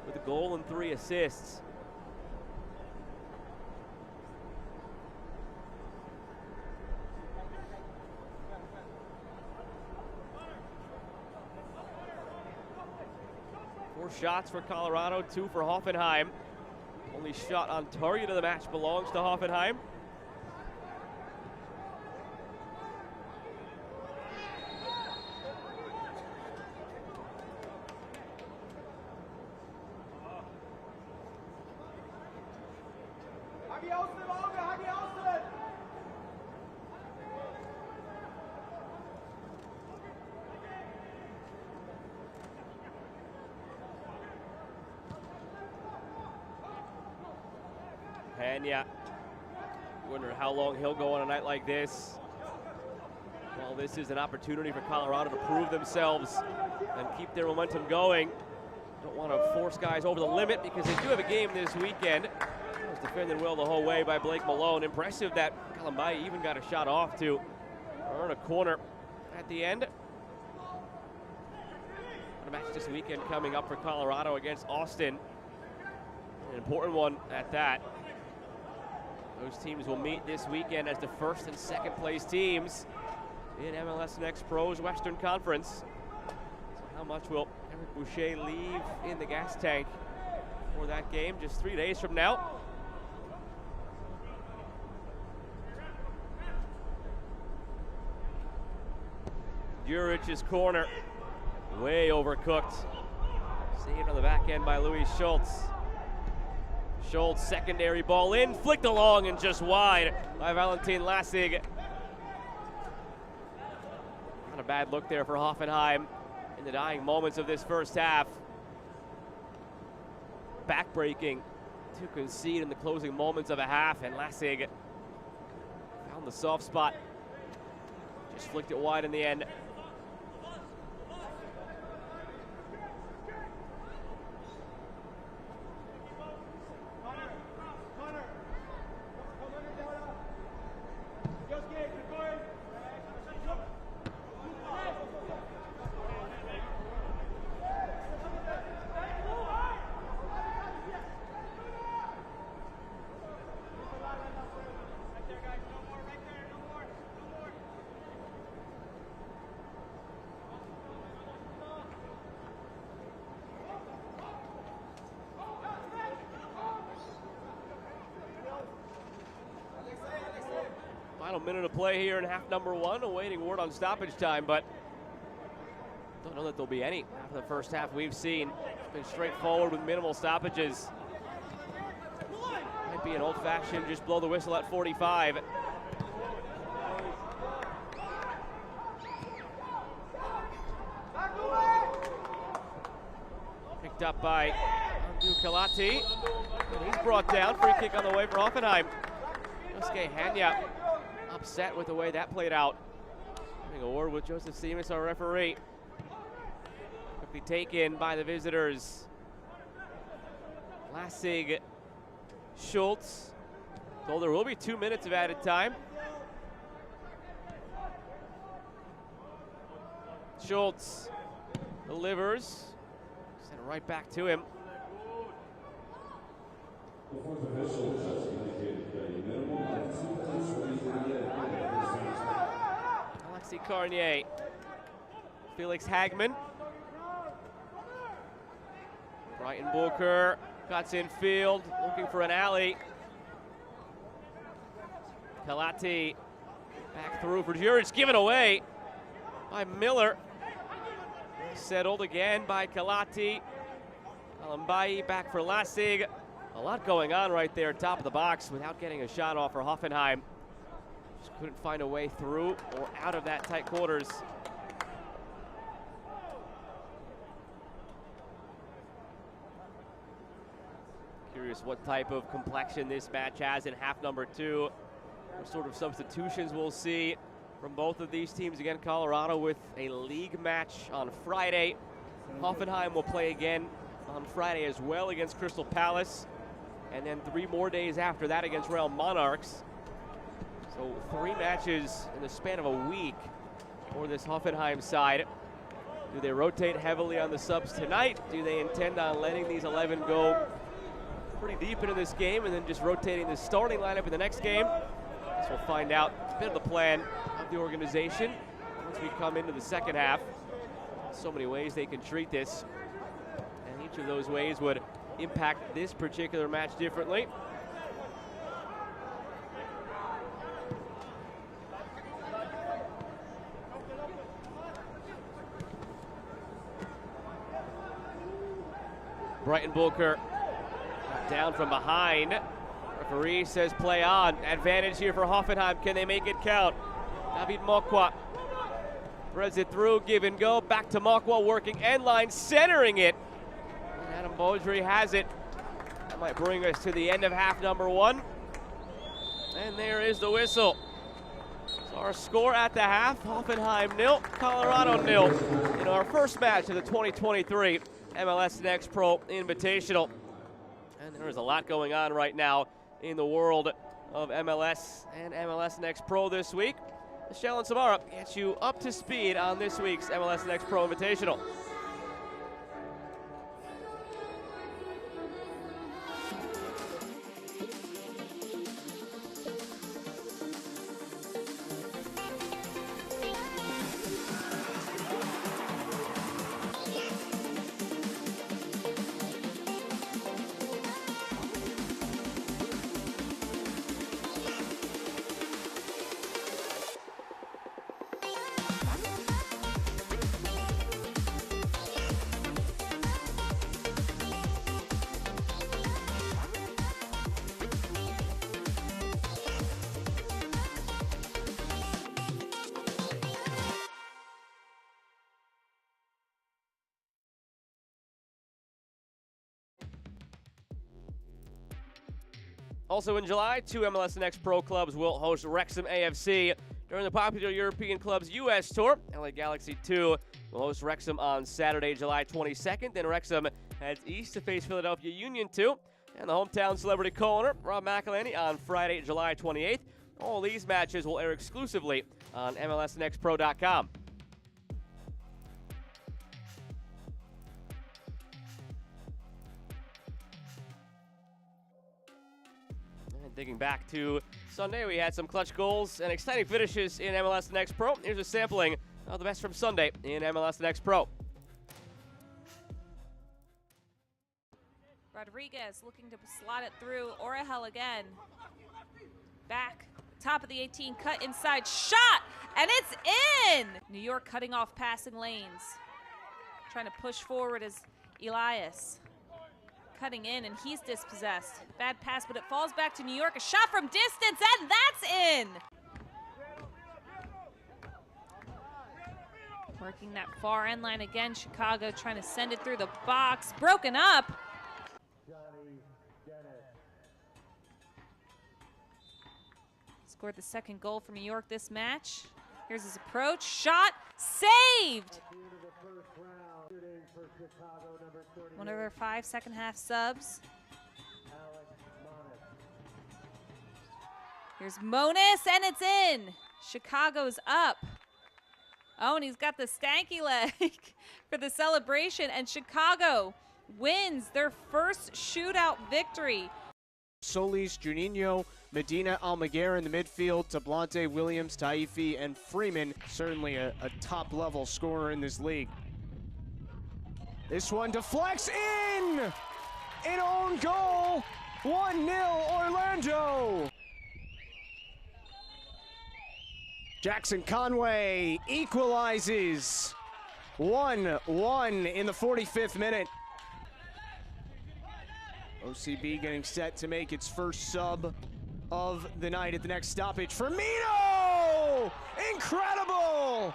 with a goal and 3 assists. Shots for Colorado, 2 for Hoffenheim. Only shot on target of the match belongs to Hoffenheim. Hanya, wonder how long he'll go on a night like this. Well, this is an opportunity for Colorado to prove themselves and keep their momentum going. Don't want to force guys over the limit because they do have a game this weekend. It was defended well the whole way by Blake Malone. Impressive that Kalambai even got a shot off to earn a corner at the end. A match this weekend coming up for Colorado against Austin. An important one at that. Those teams will meet this weekend as the first and second place teams in MLS Next Pro's Western Conference. So how much will Eric Boucher leave in the gas tank for that game just 3 days from now? Juric's corner, way overcooked. Saved on the back end by Luis Schultz. Schultz, secondary ball in, flicked along and just wide by Valentin Lasig. Not a bad look there for Hoffenheim in the dying moments of this first half. Backbreaking to concede in the closing moments of a half, and Lasig found the soft spot. Just flicked it wide in the end. Final minute of play here in half number 1, awaiting word on stoppage time, but don't know that there'll be any after the first half we've seen. It's been straightforward with minimal stoppages. Might be an old-fashioned just blow the whistle at 45. Picked up by Andrew Kalati, and he's brought down. Free kick on the way for Hoffenheim. Yosuke Hanya upset with the way that played out. Having a word with Joseph Simas, our referee. Quickly taken by the visitors. Lasig, Schultz. So there will be 2 minutes of added time. Schultz delivers. Sent it right back to him. Alexis Carnier, Felix Hagman, Brighton Booker cuts in field, looking for an alley. Kalati back through for Juric, given away by Miller. Settled again by Kalati. Mbaye back for Lassig. A lot going on right there, top of the box, without getting a shot off for Hoffenheim. Just couldn't find a way through or out of that tight quarters. Curious what type of complexion this match has in half number 2. What sort of substitutions we'll see from both of these teams. Again, Colorado with a league match on Friday. Hoffenheim will play again on Friday as well against Crystal Palace. And then 3 more days after that against Real Monarchs. So 3 matches in the span of a week for this Hoffenheim side. Do they rotate heavily on the subs tonight? Do they intend on letting these 11 go pretty deep into this game and then just rotating the starting lineup in the next game? So we'll find out. It's a bit of the plan of the organization once we come into the second half. So many ways they can treat this, and each of those ways would impact this particular match differently. Brighton Bulker down from behind. Referee says play on. Advantage here for Hoffenheim. Can they make it count? David Mokwa threads it through, give and go. Back to Mokwa, working end line, centering it. And Adam Beaudry has it. That might bring us to the end of half number 1. And there is the whistle. So our score at the half, Hoffenheim 0, Colorado 0 in our first match of the 2023 MLS Next Pro Invitational. And there is a lot going on right now in the world of MLS and MLS Next Pro this week. Michelle and Samara get you up to speed on this week's MLS Next Pro Invitational. Also in July, 2 MLS Next Pro clubs will host Wrexham AFC during the popular European club's U.S. tour. LA Galaxy 2 will host Wrexham on Saturday, July 22nd. Then Wrexham heads east to face Philadelphia Union 2. And the hometown celebrity co-owner, Rob McElhenney, on Friday, July 28th. All these matches will air exclusively on MLSNextPro.com. Digging back to Sunday, we had some clutch goals and exciting finishes in MLS Next Pro. Here's a sampling of the best from Sunday in MLS Next Pro. Rodriguez looking to slot it through. Orahel again. Back, top of the 18, cut inside, shot, and it's in! New York cutting off passing lanes. Trying to push forward as Elias. Cutting in, and he's dispossessed. Bad pass, but it falls back to New York. A shot from distance, and that's in! Working that far end line again. Chicago trying to send it through the box. Broken up. Scored the second goal for New York this match. Here's his approach. Shot. Saved! One of their 5 second half subs. Here's Monis, and it's in. Chicago's up. Oh, and he's got the stanky leg for the celebration, and Chicago wins their first shootout victory. Solis, Juninho, Medina, Almaguer in the midfield, Tablante, Williams, Taifi, and Freeman. Certainly a top-level scorer in this league. This one deflects in! An own goal! 1-0 Orlando! Jackson Conway equalizes. 1-1 in the 45th minute. OCB getting set to make its first sub of the night at the next stoppage. Firmino! Incredible!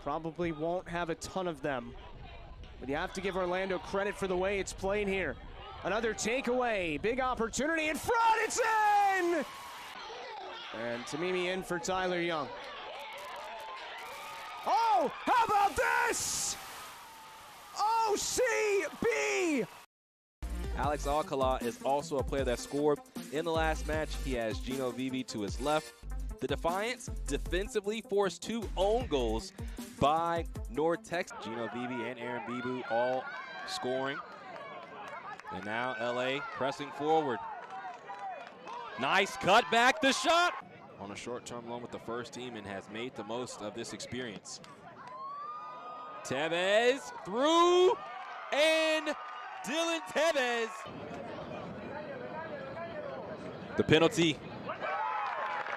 Probably won't have a ton of them, but you have to give Orlando credit for the way it's played here. Another takeaway, big opportunity in front, it's in! And Tamimi in for Tyler Young. Oh, how about this? OCB! Alex Alcala is also a player that scored in the last match. He has Gino Vivi to his left. The Defiants defensively forced 2 own goals by Nortex. Gino Vivi and Aaron Bibu all scoring. And now LA pressing forward. Nice cut back, the shot! On a short-term loan with the first team and has made the most of this experience. Tevez through, and Dylan Tevez. The penalty,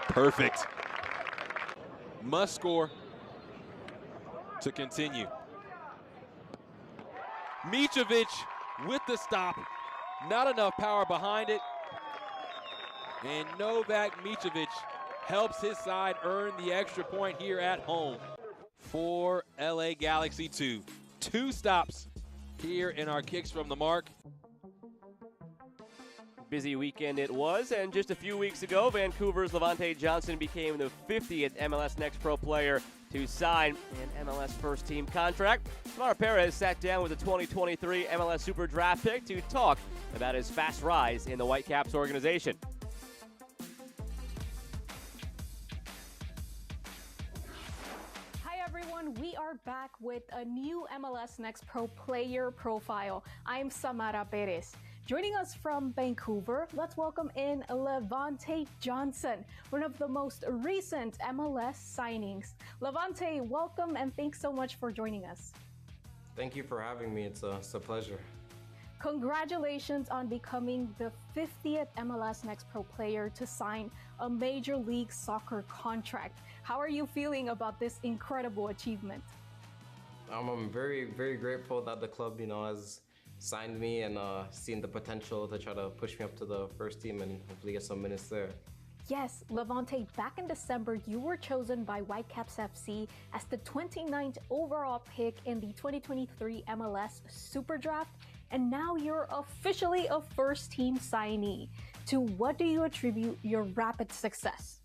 perfect. Must score to continue. Mitrovic with the stop, not enough power behind it. And Novak Mitrovic helps his side earn the extra point here at home for LA Galaxy 2. 2 stops here in our kicks from the mark. Busy weekend it was, and just a few weeks ago, Vancouver's Levante Johnson became the 50th MLS Next Pro player to sign an MLS first team contract. Samara Perez sat down with the 2023 MLS Super Draft pick to talk about his fast rise in the Whitecaps organization. We are back with a new MLS Next Pro player profile. I'm Samara Perez. Joining us from Vancouver, let's welcome in Levante Johnson, one of the most recent MLS signings. Levante, welcome and thanks so much for joining us. Thank you for having me. It's a pleasure. Congratulations on becoming the 50th MLS Next Pro player to sign a Major League Soccer contract. How are you feeling about this incredible achievement? I'm very, very grateful that the club, has signed me and seen the potential to try to push me up to the first team and hopefully get some minutes there. Yes, Levante, back in December, you were chosen by Whitecaps FC as the 29th overall pick in the 2023 MLS Super Draft, and now you're officially a first team signee. To what do you attribute your rapid success?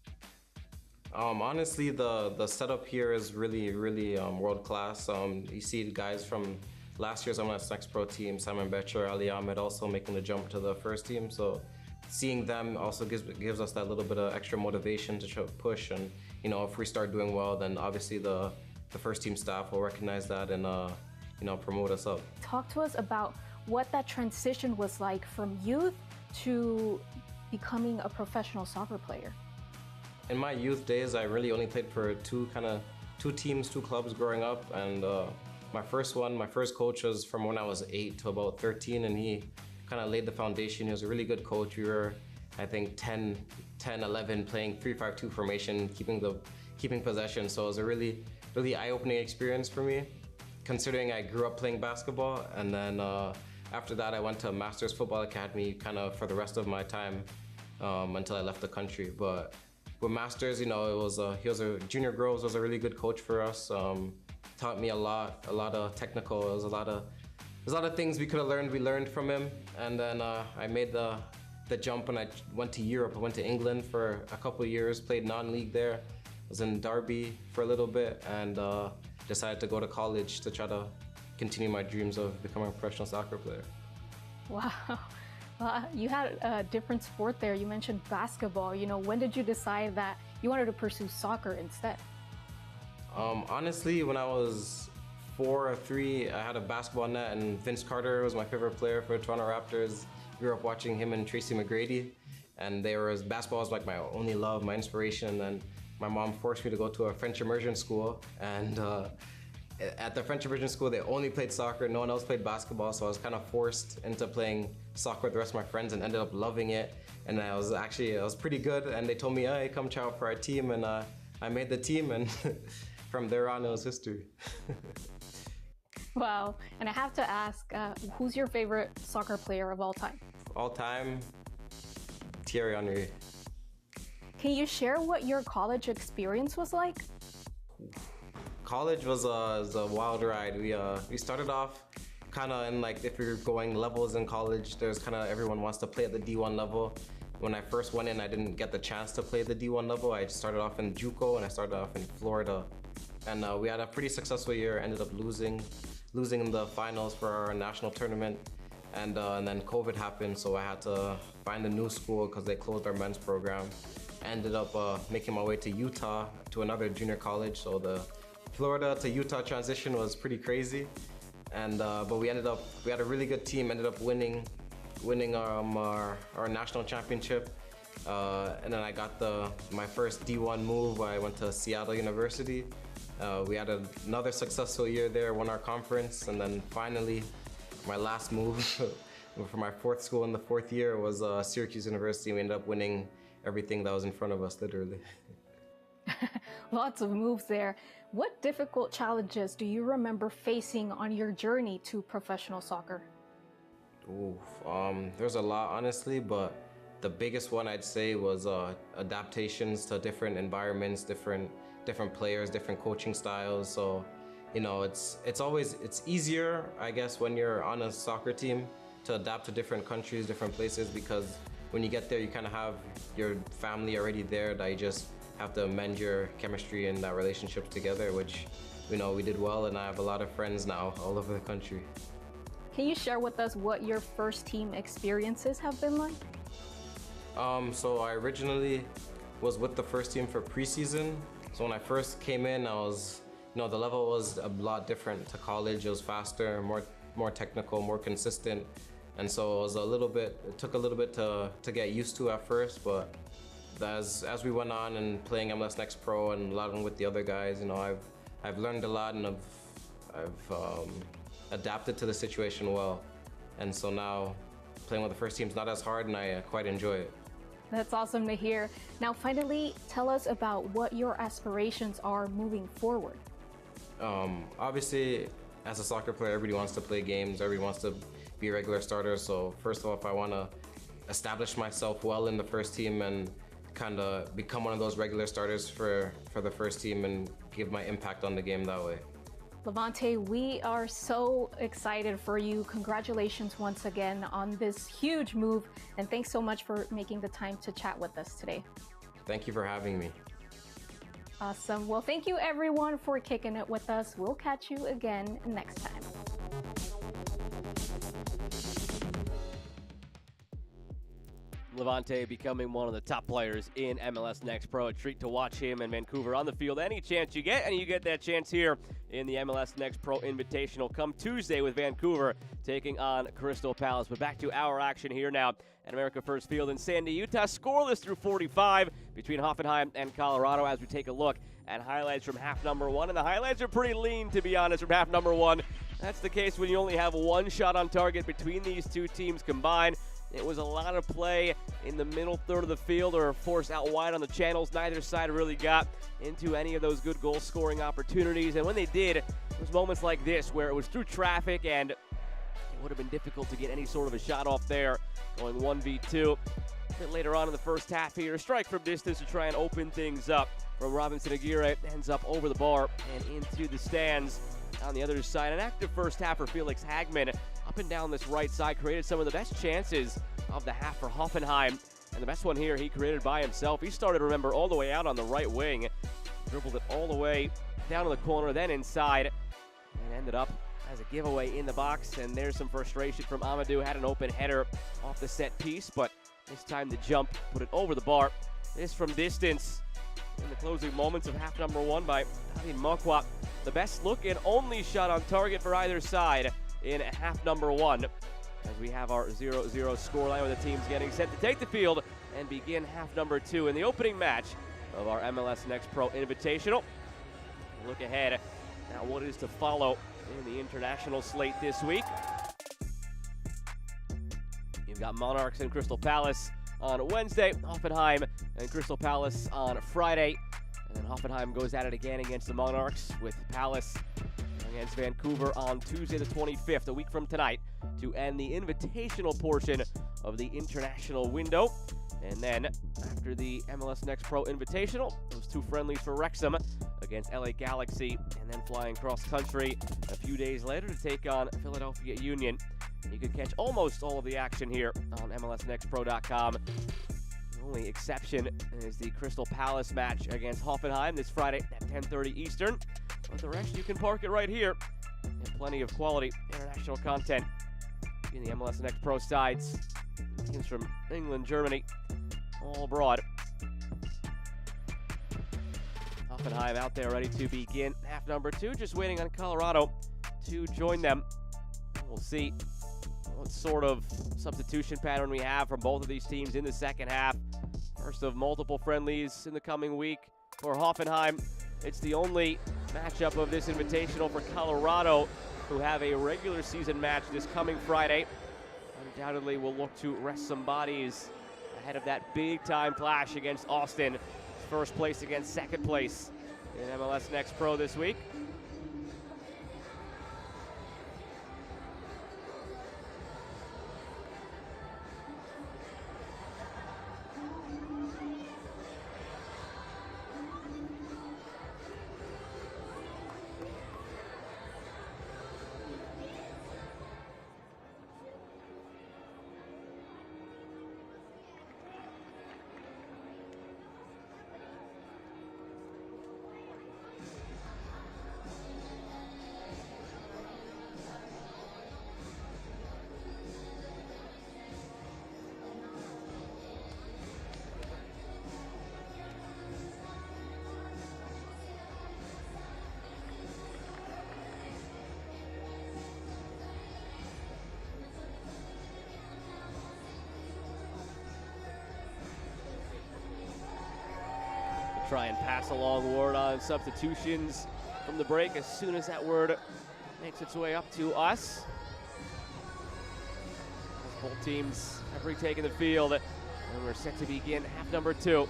Honestly, the setup here is really, really world class. You see guys from last year's MLS Next Pro team, Simon Betcher, Ali Ahmed, also making the jump to the first team. So seeing them also gives us that little bit of extra motivation to try to push. And if we start doing well, then obviously the first team staff will recognize that and promote us up. Talk to us about what that transition was like from youth to becoming a professional soccer player. In my youth days, I really only played for two teams, 2 clubs growing up. And my first coach was from when I was 8 to about 13, and he kind of laid the foundation. He was a really good coach. We were, I think, 10, 11, playing 3-5-2 formation, keeping possession. So it was a really, really eye-opening experience for me, considering I grew up playing basketball. And then after that, I went to Masters Football Academy kind of for the rest of my time until I left the country. But with Masters, he was a junior girls, was a really good coach for us. Taught me a lot of technical. There's a lot of things we could have learned. We learned from him, and then I made the jump and I went to Europe. I went to England for a couple of years, played non-league there. I was in Derby for a little bit, and decided to go to college to try to continue my dreams of becoming a professional soccer player. Wow. You had a different sport there. You mentioned basketball. When did you decide that you wanted to pursue soccer instead? Honestly, when I was 4 or 3, I had a basketball net, and Vince Carter was my favorite player for the Toronto Raptors. Grew up watching him and Tracy McGrady, and basketball was like my only love, my inspiration. And my mom forced me to go to a French immersion school, and at the French immersion school, they only played soccer. No one else played basketball, so I was kind of forced into playing soccer with the rest of my friends and ended up loving it. And I was pretty good, and they told me, hey, come try out for our team, and I made the team, and from there on, it was history. Wow, and I have to ask, who's your favorite soccer player of all time? all time, Thierry Henry. Can you share what your college experience was like? College was a wild ride. We started off kind of in like, if you're going levels in college, there's kind of everyone wants to play at the D1 level. When I first went in, I didn't get the chance to play the D1 level. I started off in JUCO and I started off in Florida. And we had a pretty successful year, ended up losing in the finals for our national tournament. And then COVID happened, so I had to find a new school because they closed our men's program. I ended up making my way to Utah to another junior college. So the Florida to Utah transition was pretty crazy. And but we had a really good team, ended up winning our national championship. And then I got my first D1 move. I went to Seattle University. We had another successful year there, won our conference, and then finally, my last move for my fourth school in the fourth year was Syracuse University. We ended up winning everything that was in front of us, literally. Lots of moves there. What difficult challenges do you remember facing on your journey to professional soccer? Ooh, there's a lot, honestly, but the biggest one I'd say was adaptations to different environments, different players, different coaching styles. So, you know, it's easier, I guess, when you're on a soccer team to adapt to different countries, different places, because when you get there, you kind of have your family already there that you just have to amend your chemistry and that relationship together, which, you know, we did well, and I have a lot of friends now all over the country. Can you share with us what your first team experiences have been like? So I originally was with the first team for preseason. So when I first came in, the level was a lot different to college. It was faster, more technical, more consistent. And so it took a little bit to get used to at first, but as we went on and playing MLS Next Pro and a lot with the other guys, you know, I've learned a lot, and I've adapted to the situation well. And so now playing with the first team is not as hard, and I quite enjoy it. That's awesome to hear. Now, finally, tell us about what your aspirations are moving forward. Obviously, as a soccer player, everybody wants to play games, everybody wants to be a regular starter. So first off, I want to establish myself well in the first team and kind of become one of those regular starters for the first team and give my impact on the game that way. Levante, we are so excited for you. Congratulations once again on this huge move, and thanks so much for making the time to chat with us today. Thank you for having me. Awesome. Well, thank you everyone for kicking it with us. We'll catch you again next time. Levante becoming one of the top players in MLS Next Pro. A treat to watch him in Vancouver on the field any chance you get, and you get that chance here in the MLS Next Pro Invitational come Tuesday with Vancouver taking on Crystal Palace. But back to our action here now at America First Field in Sandy, Utah. Scoreless through 45 between Hoffenheim and Colorado as we take a look at highlights from half number one. And the highlights are pretty lean, to be honest, from half number one. That's the case when you only have one shot on target between these two teams combined. It was a lot of play in the middle third of the field or forced out wide on the channels. Neither side really got into any of those good goal-scoring opportunities. And when they did, it was moments like this where it was through traffic and it would have been difficult to get any sort of a shot off there, going 1v2. A bit later on in the first half here, a strike from distance to try and open things up from Robinson Aguirre. Ends up over the bar and into the stands. On the other side, an active first half for Felix Hagman. Up and down this right side, created some of the best chances of the half for Hoffenheim. And the best one here he created by himself. He started, remember, all the way out on the right wing. Dribbled it all the way down to the corner, then inside. And ended up as a giveaway in the box. And there's some frustration from Amadou. Had an open header off the set piece, but this time the jump put it over the bar. This from distance in the closing moments of half number one by David Mokwa. The best look and only shot on target for either side in half number one, as we have our 0-0 scoreline with the teams getting set to take the field and begin half number two in the opening match of our MLS Next Pro Invitational. Look ahead now what is to follow in the international slate this week. You've got Monarchs and Crystal Palace on Wednesday, Hoffenheim and Crystal Palace on Friday, and then Hoffenheim goes at it again against the Monarchs with Palace against Vancouver on Tuesday the 25th, a week from tonight, to end the invitational portion of the international window. And then, after the MLS Next Pro Invitational, those two friendlies for Wrexham against LA Galaxy, and then flying cross-country a few days later to take on Philadelphia Union. You can catch almost all of the action here on MLSNextPro.com. The only exception is the Crystal Palace match against Hoffenheim this Friday at 10:30 Eastern. But the rest, you can park it right here. And plenty of quality international content in the MLS Next Pro sides. Teams from England, Germany, all abroad. Hoffenheim out there ready to begin half number 2, just waiting on Colorado to join them. We'll see what sort of substitution pattern we have from both of these teams in the second half. First of multiple friendlies in the coming week for Hoffenheim. It's the only matchup of this invitational for Colorado, who have a regular season match this coming Friday. Undoubtedly will look to rest some bodies ahead of that big-time clash against Austin. First place against second place in MLS Next Pro this week. Try and pass along word on substitutions from the break as soon as that word makes its way up to us. Both teams have retaken the field, and we're set to begin half number 2.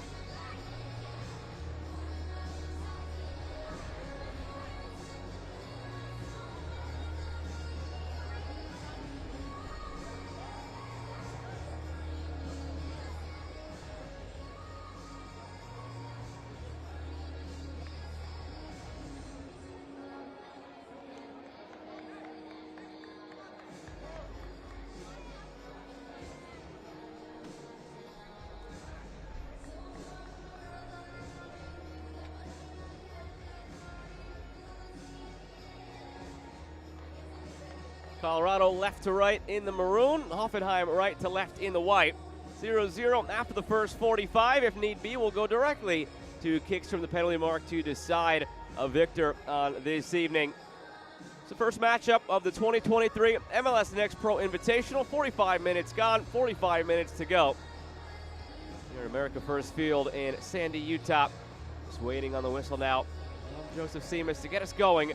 Colorado left to right in the maroon. Hoffenheim right to left in the white. 0-0 after the first 45. If need be, we'll go directly to kicks from the penalty mark to decide a victor on this evening. It's the first matchup of the 2023 MLS Next Pro Invitational. 45 minutes gone, 45 minutes to go. Here at America First Field in Sandy, Utah. Just waiting on the whistle now. Joseph Seamus to get us going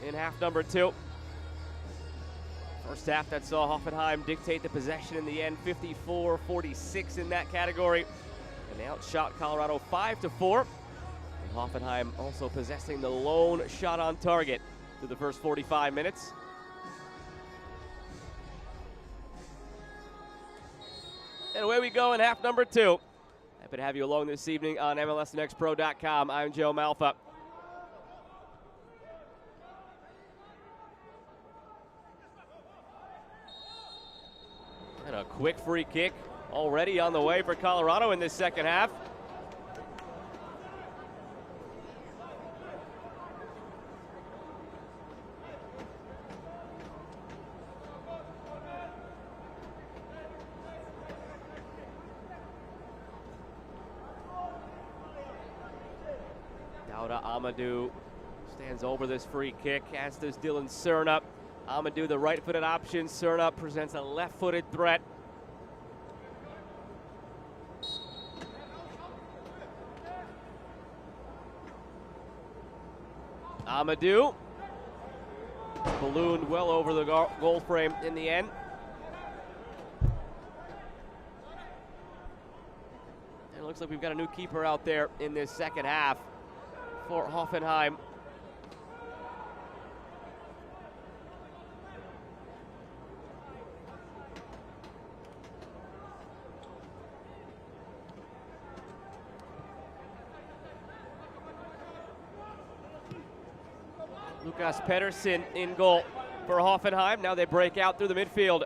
in half number 2. First half that saw Hoffenheim dictate the possession in the end, 54-46 in that category. And they outshot Colorado 5-4. And Hoffenheim also possessing the lone shot on target through the first 45 minutes. And away we go in half number 2. Happy to have you along this evening on MLSNextPro.com. I'm Joe Malfa. And a quick free kick already on the way for Colorado in this second half. Dauda Amadou stands over this free kick, as does Dylan Cerna. Amadou, the right-footed option. Cerna presents a left-footed threat. Amadou ballooned well over the goal frame in the end. And it looks like we've got a new keeper out there in this second half for Hoffenheim. Lucas Pedersen in goal for Hoffenheim. Now they break out through the midfield.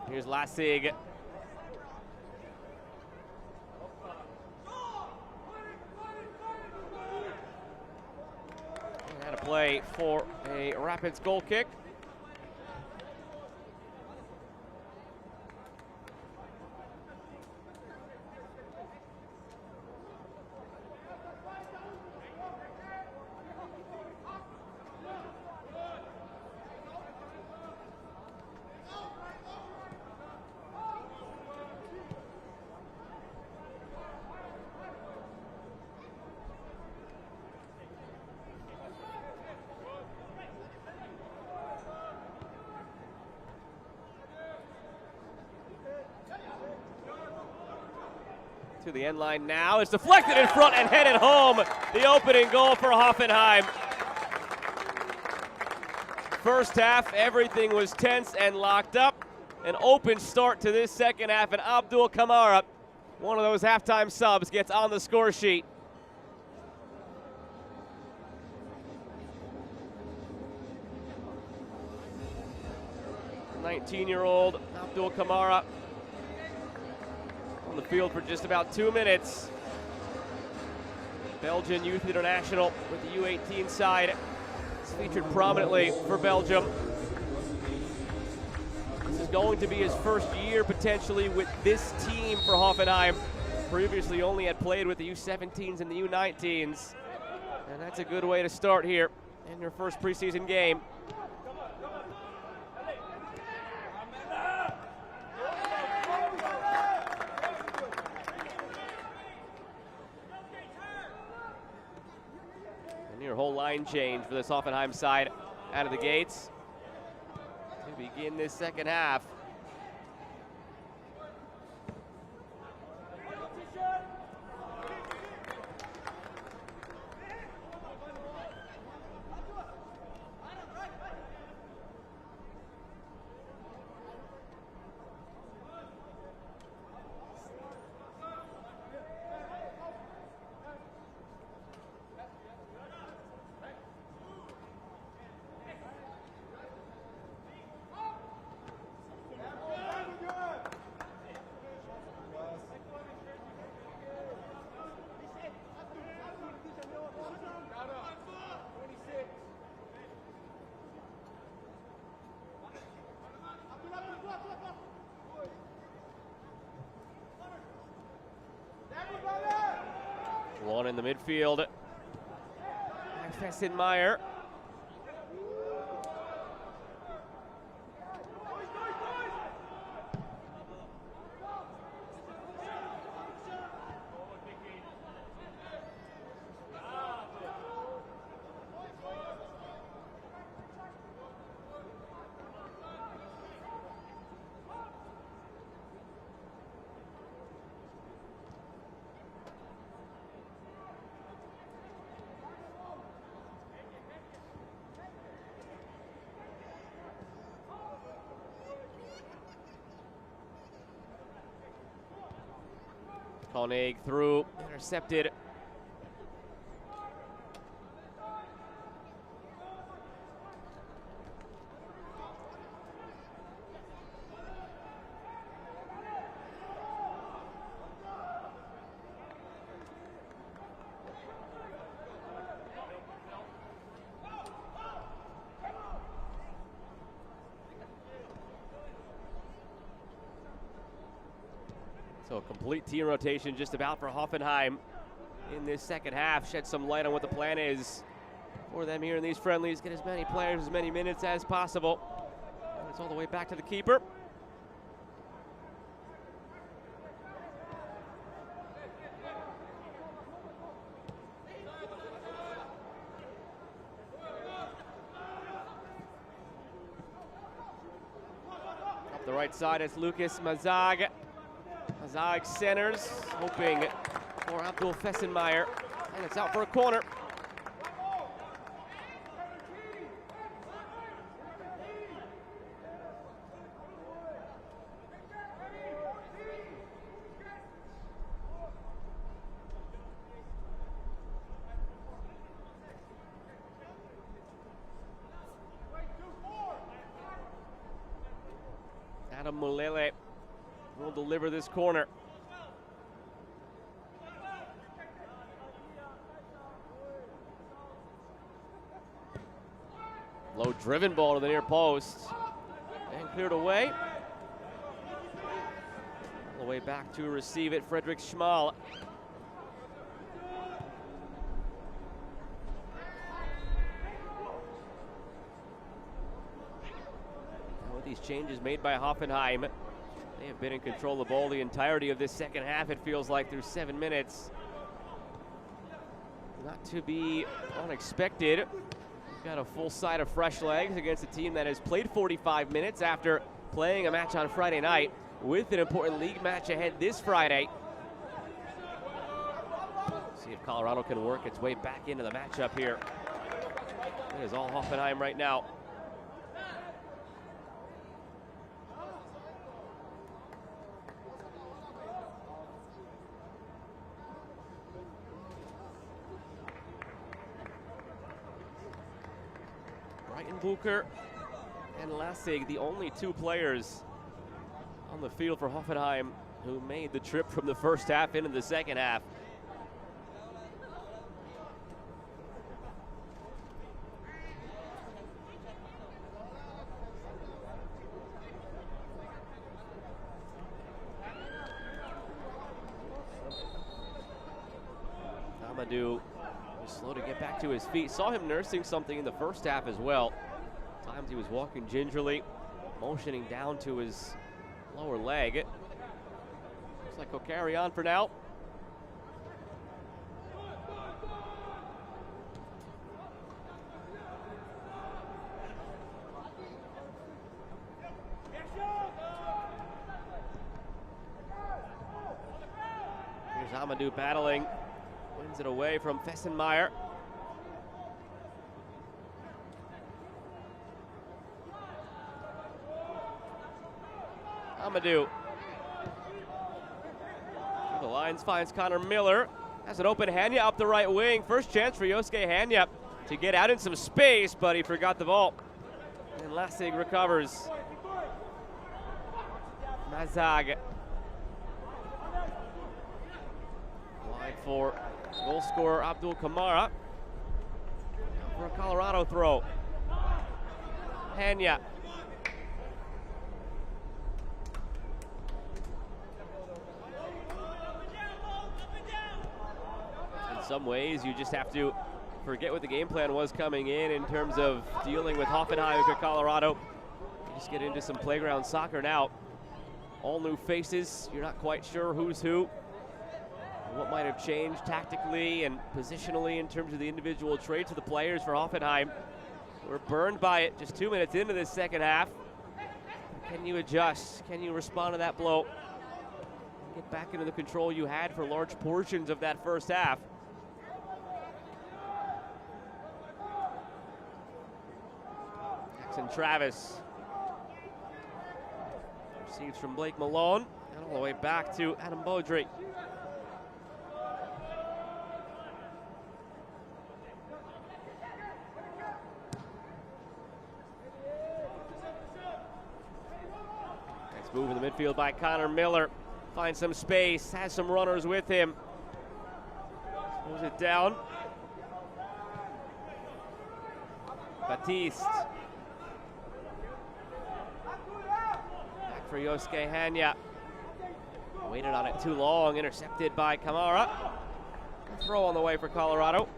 Here's Lassig. And a play for a Rapids goal kick. To the end line now. It's deflected in front and headed home. The opening goal for Hoffenheim. First half, everything was tense and locked up. An open start to this second half, and Abdul Kamara, one of those halftime subs, gets on the score sheet. '19-year-old Abdul Kamara on the field for just about 2 minutes. Belgian youth international with the U18 side. He's featured prominently for Belgium. This is going to be his first year potentially with this team for Hoffenheim. Previously only had played with the U17s and the U19s. And that's a good way to start here in your first preseason game. Your whole line change for this Hoffenheim side out of the gates to begin this second half. One in the midfield. Fessenmeyer. Koenig through, intercepted. So a complete team rotation just about for Hoffenheim in this second half. Shed some light on what the plan is for them here in these friendlies. Get as many players, as many minutes as possible. And it's all the way back to the keeper. Up the right side, it's Lucas Mazag. Mazag centers, hoping for Abdul Fessenmeyer, and it's out for a corner. Adam Mulele will deliver this corner. Low driven ball to the near post. And cleared away. All the way back to receive it, Frederick Schmal. With these changes made by Hoffenheim, they have been in control of the ball the entirety of this second half, it feels like, through 7 minutes. Not to be unexpected. We've got a full side of fresh legs against a team that has played 45 minutes after playing a match on Friday night with an important league match ahead this Friday. See if Colorado can work its way back into the matchup here. It is all Hoffenheim right now. Bucher and Lassig, the only two players on the field for Hoffenheim who made the trip from the first half into the second half. Amadou was slow to get back to his feet. Saw him nursing something in the first half as well. Times he was walking gingerly, motioning down to his lower leg. Looks like he'll carry on for now. Here's Amadou battling, wins it away from Fessenmeyer. Amadou. The lines finds Connor Miller. Has an open Hanya up the right wing. First chance for Yosuke Hanya to get out in some space, but he forgot the ball. And Lassig recovers. Mazag. Wide for goal scorer Abdul Kamara. For a Colorado throw. Hanya. Some ways you just have to forget what the game plan was coming in terms of dealing with Hoffenheim for Colorado. You just get into some playground soccer now. All new faces, you're not quite sure who's who. What might have changed tactically and positionally in terms of the individual traits of the players for Hoffenheim. We're burned by it just 2 minutes into this second half. Can you adjust? Can you respond to that blow? Get back into the control you had for large portions of that first half. And Travis receives from Blake Malone and all the way back to Adam Beaudry. Nice move in the midfield by Connor Miller. Finds some space, has some runners with him. Moves it down. Batiste. For Yosuke Hanya. Waited on it too long, intercepted by Kamara. Throw on the way for Colorado.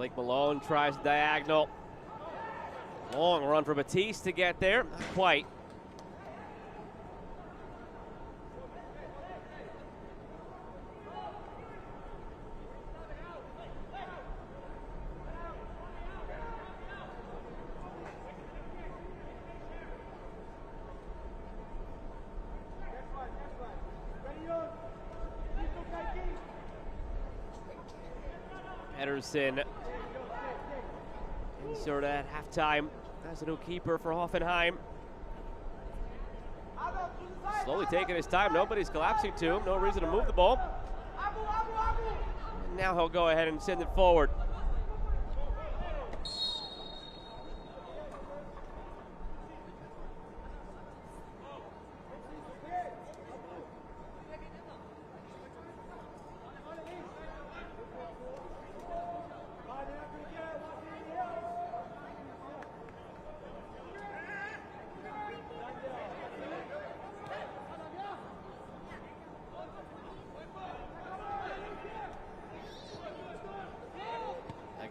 Blake Malone tries diagonal. Long run for Batiste to get there. Not quite. Anderson. Insert at halftime as a new keeper for Hoffenheim. Slowly taking his time. Nobody's collapsing to him. No reason to move the ball. And now he'll go ahead and send it forward.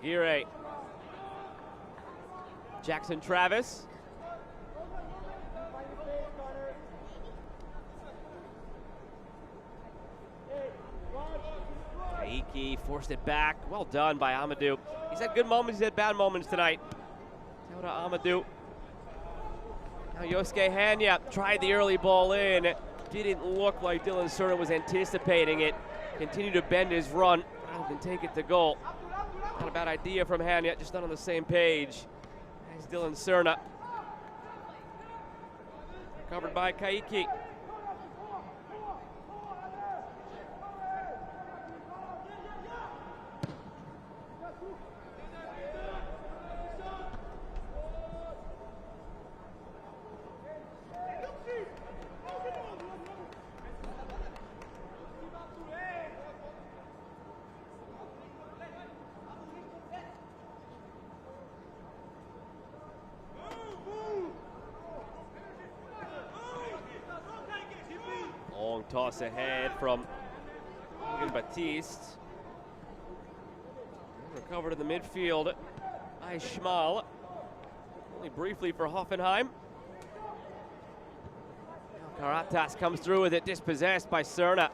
Aguirre. Jackson Travis. Kaiki forced it back. Well done by Amadou. He's had good moments, he's had bad moments tonight. Down to Amadou. Now Yosuke Hanya tried the early ball in. Didn't look like Dylan Serna was anticipating it. Continued to bend his run rather than take it to goal. Not a bad idea from Hanya, just not on the same page as Dylan Serna. Covered by Kaiki. Long toss ahead from Baptiste. Recovered in the midfield by Schmal. Only briefly for Hoffenheim. Now Caratas comes through with it, dispossessed by Serna.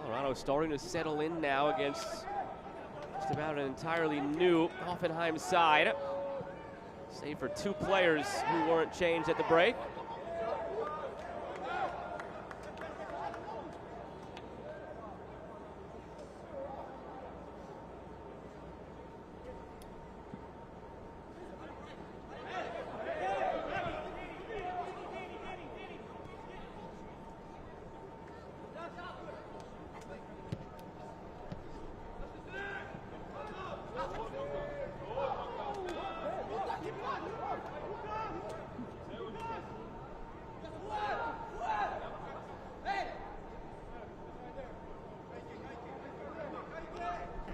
Colorado starting to settle in now against just about an entirely new Hoffenheim side. Save for two players who weren't changed at the break.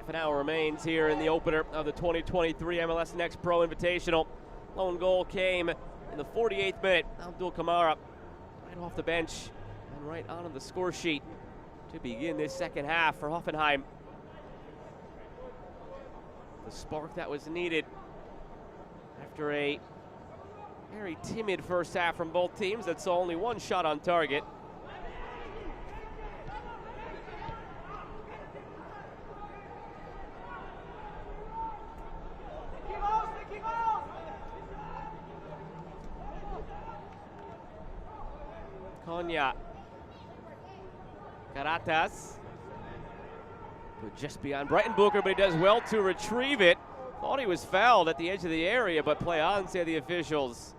Half an hour remains here in the opener of the 2023 MLS Next Pro Invitational. Lone goal came in the 48th minute. Abdul Kamara right off the bench and right onto the score sheet to begin this second half for Hoffenheim. The spark that was needed after a very timid first half from both teams that saw only one shot on target. Konya. Caratas. Just beyond Brighton Booker, but he does well to retrieve it. Thought he was fouled at the edge of the area, but play on, say the officials.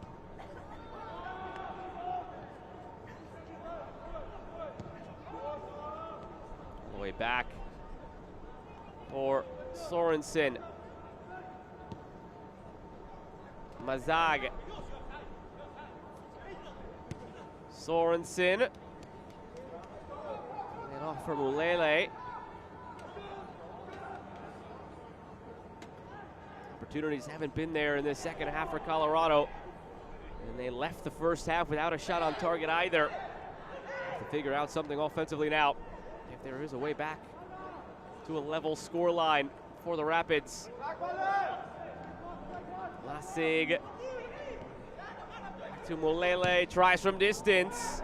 All the way back for Sorensen. Mazag. Sorensen. And off for Mulele. Opportunities haven't been there in this second half for Colorado. And they left the first half without a shot on target either. Have to figure out something offensively now, if there is a way back to a level score line for the Rapids. Lasig to Mulele, tries from distance.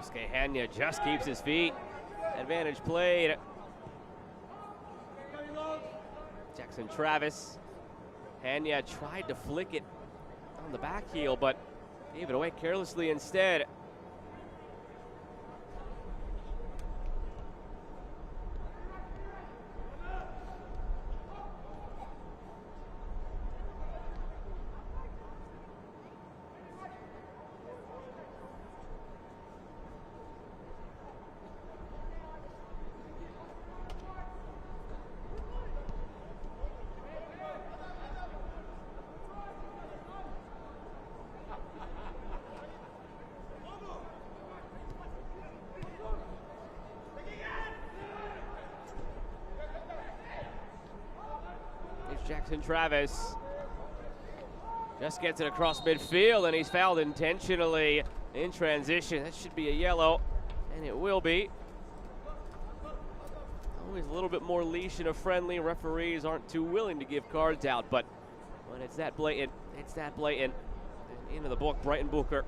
Yosuke Hanya just keeps his feet. Advantage played. Jackson Travis. Hanya tried to flick it on the back heel, but gave it away carelessly instead. Jackson Travis just gets it across midfield, and he's fouled intentionally in transition. That should be a yellow, and it will be. Always a little bit more leash in a friendly. Referees aren't too willing to give cards out, but when it's that blatant, it's that blatant. And into the book, Brighton Booker.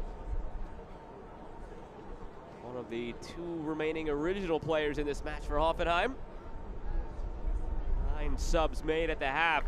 One of the two remaining original players in this match for Hoffenheim. 9 subs made at the half.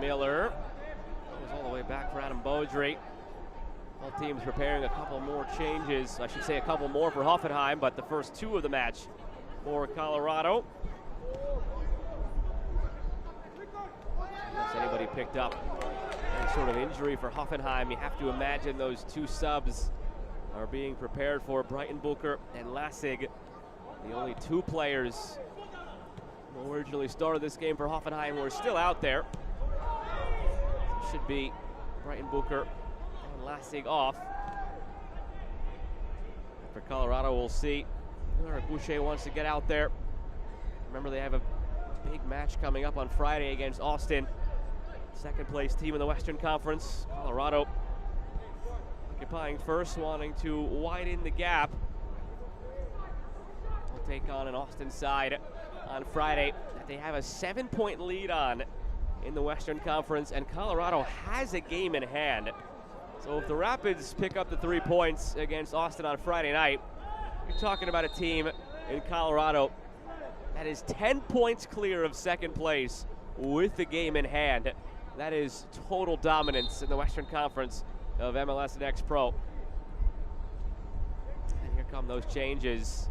Miller goes all the way back for Adam Beaudry. Both teams preparing a couple more changes. I should say a couple more for Hoffenheim, but the first 2 of the match for Colorado. Unless anybody picked up any sort of injury for Hoffenheim, you have to imagine those 2 subs are being prepared for. Brighton Booker and Lassig, the only 2 players who originally started this game for Hoffenheim who are still out there. Should be Brighton Booker and Lassig off. For Colorado, we'll see. Eric Boucher wants to get out there. Remember, they have a big match coming up on Friday against Austin. Second place team in the Western Conference. Colorado occupying first, wanting to widen the gap. We'll take on an Austin side on Friday that they have a 7-point lead on in the Western Conference, and Colorado has a game in hand. So if the Rapids pick up the 3 points against Austin on Friday night, you're talking about a team in Colorado that is 10 points clear of second place with the game in hand. That is total dominance in the Western Conference of MLS Next Pro. And here come those changes.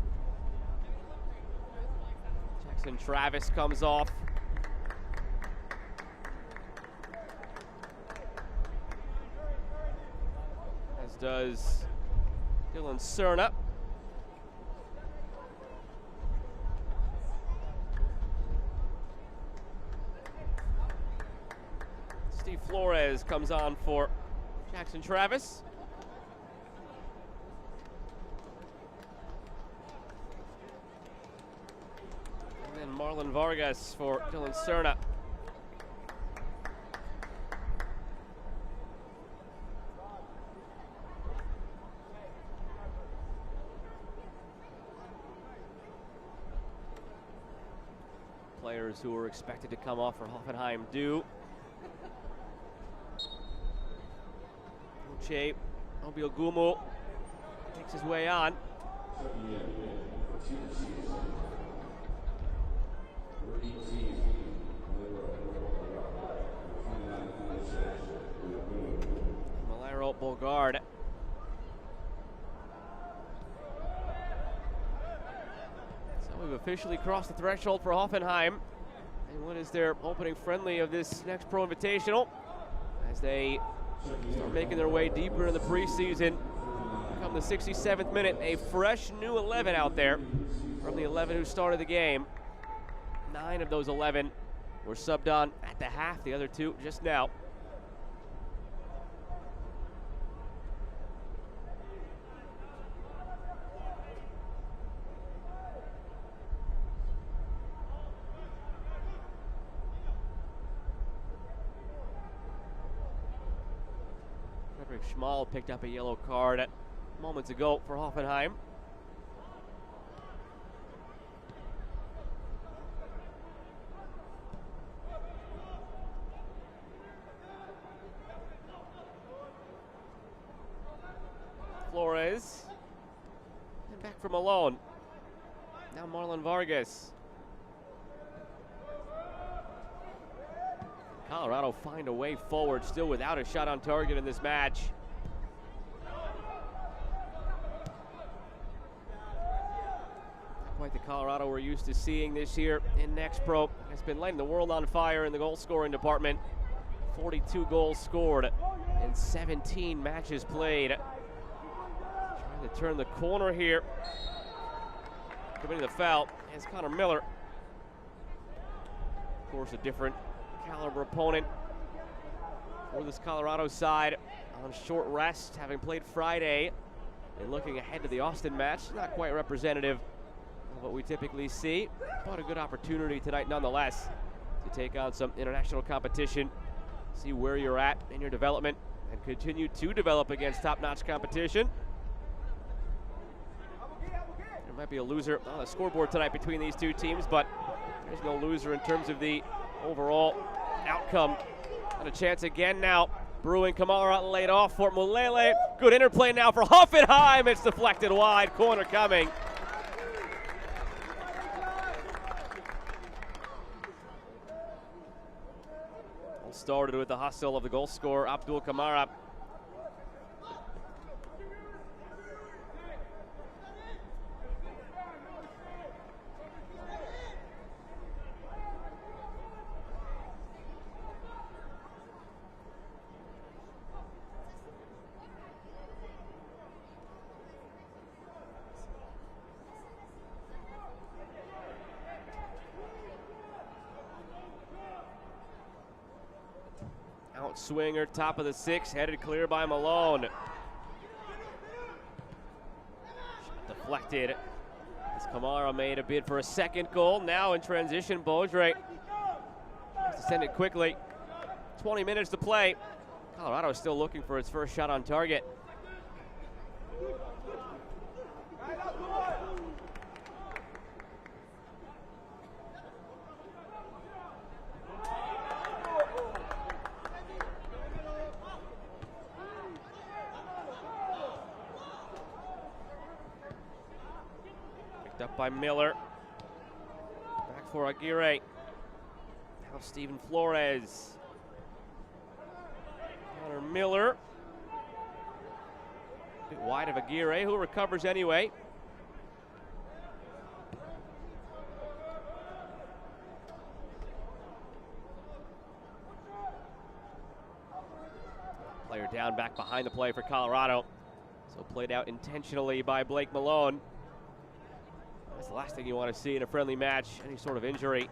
Jackson Travis comes off. Does Dylan Cerna. Steve Flores comes on for Jackson Travis. And then Marlon Vargas for Dylan Cerna. Players who are expected to come off for Hoffenheim do. Uche Obiagumo makes his way on. Malero Bogard. We've officially crossed the threshold for Hoffenheim. And what is their opening friendly of this Next Pro Invitational as they start making their way deeper in the preseason. Come the 67th minute, a fresh new 11 out there from the 11 who started the game. 9 of those 11 were subbed on at the half, the other 2 just now. Schmal picked up a yellow card moments ago for Hoffenheim. Flores. And back from Malone. Now Marlon Vargas. Colorado find a way forward, still without a shot on target in this match. Not quite the Colorado we're used to seeing this year in Next Pro. Has been lighting the world on fire in the goal scoring department. 42 goals scored in 17 matches played. Trying to turn the corner here. Committing the foul is Connor Miller. Of course, a different caliber opponent for this Colorado side on short rest, having played Friday and looking ahead to the Austin match. Not quite representative of what we typically see, but a good opportunity tonight nonetheless to take on some international competition, see where you're at in your development, and continue to develop against top-notch competition. There might be a loser on the scoreboard tonight between these two teams, but there's no loser in terms of the overall outcome. And a chance again now. Brewing Kamara laid off for Mulele. Good interplay now for Hoffenheim. It's deflected wide. Corner coming. All started with the hustle of the goal scorer, Abdul Kamara. Swinger, top of the six, headed clear by Malone. Deflected as Kamara made a bid for a second goal. Now in transition, Beaudry has to send it quickly. 20 minutes to play. Colorado is still looking for its first shot on target. Up by Miller. Back for Aguirre. Now Steven Flores. Connor Miller. A bit wide of Aguirre, who recovers anyway. Player down back behind the play for Colorado. So played out intentionally by Blake Malone. That's the last thing you want to see in a friendly match, any sort of injury.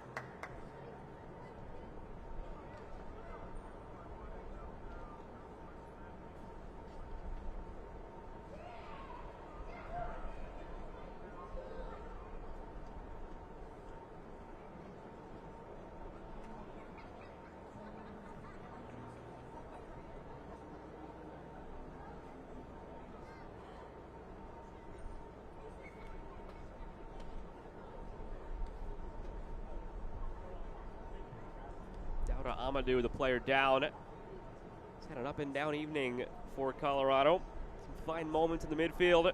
Amadou, the player down. It's had an up and down evening for Colorado. Some fine moments in the midfield.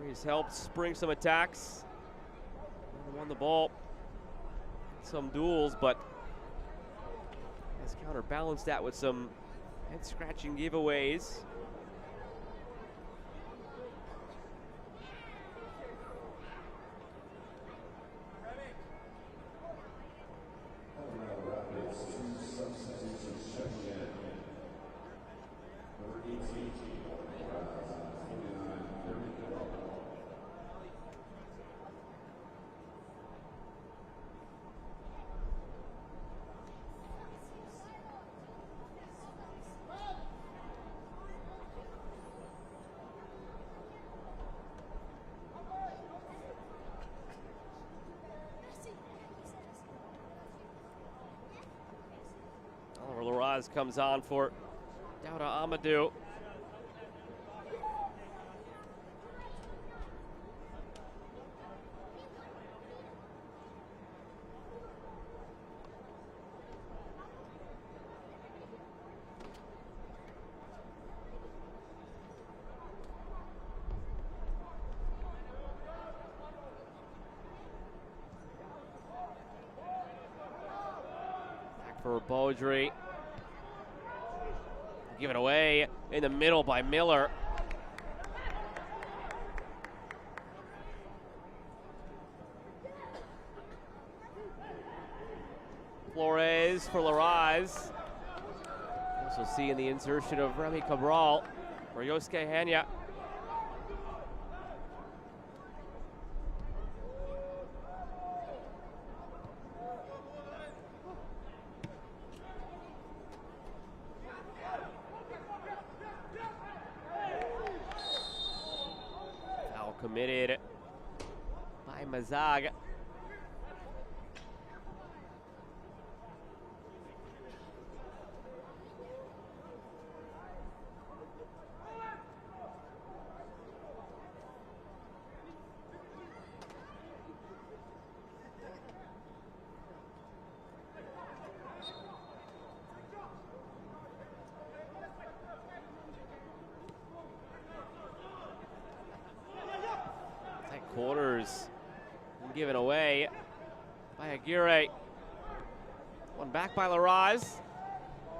He's helped spring some attacks. Won the ball. Some duels, but has counterbalanced that with some head-scratching giveaways. Comes on for Dauda Amadou. for Beaudry. Give it away in the middle by Miller. Flores for Laraz. Also seeing the insertion of Remy Cabral for Yosuke Hanya. Foul committed by Mazag. Quarters given away by Aguirre. One back by Laraz.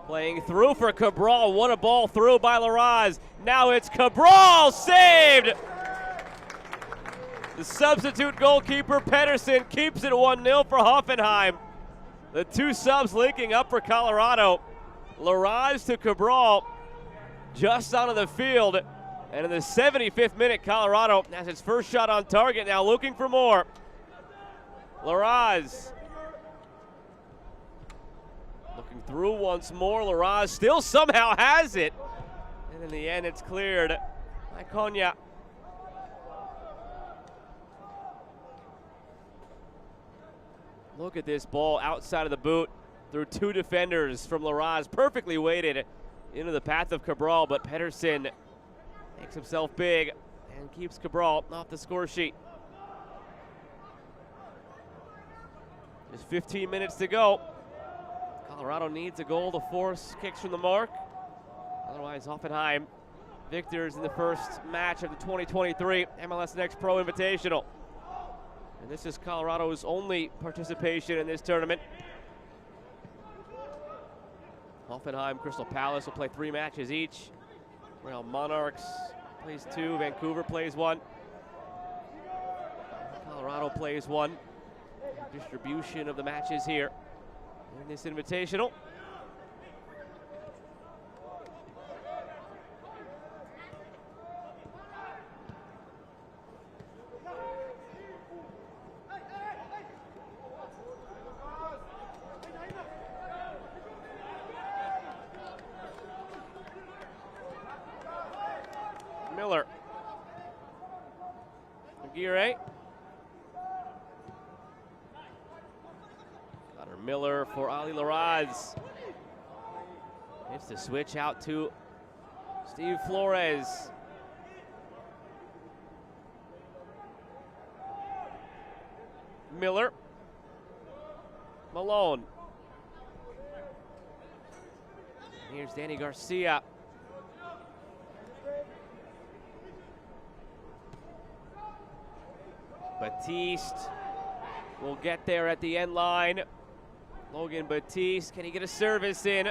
Playing through for Cabral. What a ball through by Laraz. Now it's Cabral saved. The substitute goalkeeper Pedersen keeps it 1-0 for Hoffenheim. The two subs linking up for Colorado. Laraz to Cabral just onto the field. And in the 75th minute, Colorado has its first shot on target, now looking for more. Laraz looking through once more. Laraz still somehow has it. And in the end, it's cleared by Konya. Look at this ball outside of the boot through two defenders from Laraz. Perfectly weighted into the path of Cabral, but Pedersen makes himself big and keeps Cabral off the score sheet. Just 15 minutes to go. Colorado needs a goal to force kicks from the mark. Otherwise, Hoffenheim victors in the first match of the 2023 MLS Next Pro Invitational. And this is Colorado's only participation in this tournament. Hoffenheim, Crystal Palace will play 3 matches each. Real Monarchs plays 2, Vancouver plays 1. Colorado plays 1. Distribution of the matches here in this invitational. Miller. Aguirre. Connor Miller for Ali Laraz. It's the switch out to Steve Flores. Miller. Malone. Here's Danny Garcia. Batiste will get there at the end line. Logan Batiste, can he get a service in?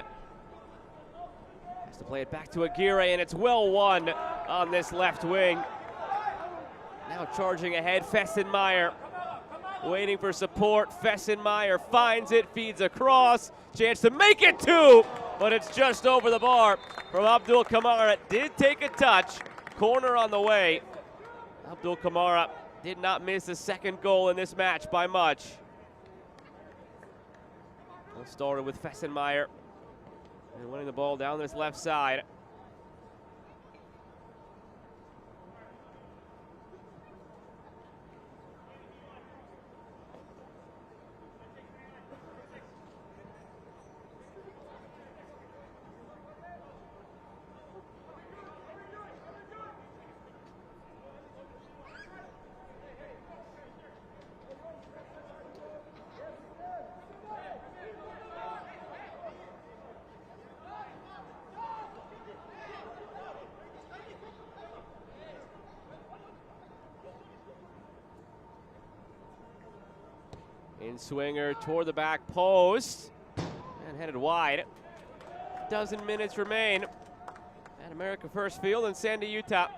Has to play it back to Aguirre, and it's well won on this left wing. Now charging ahead, Fessenmeyer. Waiting for support, Fessenmeyer finds it, feeds across. Chance to make it 2, but it's just over the bar from Abdul Kamara. Did take a touch, corner on the way. Abdul Kamara did not miss a second goal in this match by much. It started with Fessenmeyer and winning the ball down this left side. In swinger toward the back post. And headed wide. Dozen minutes remain at America First Field in Sandy, Utah.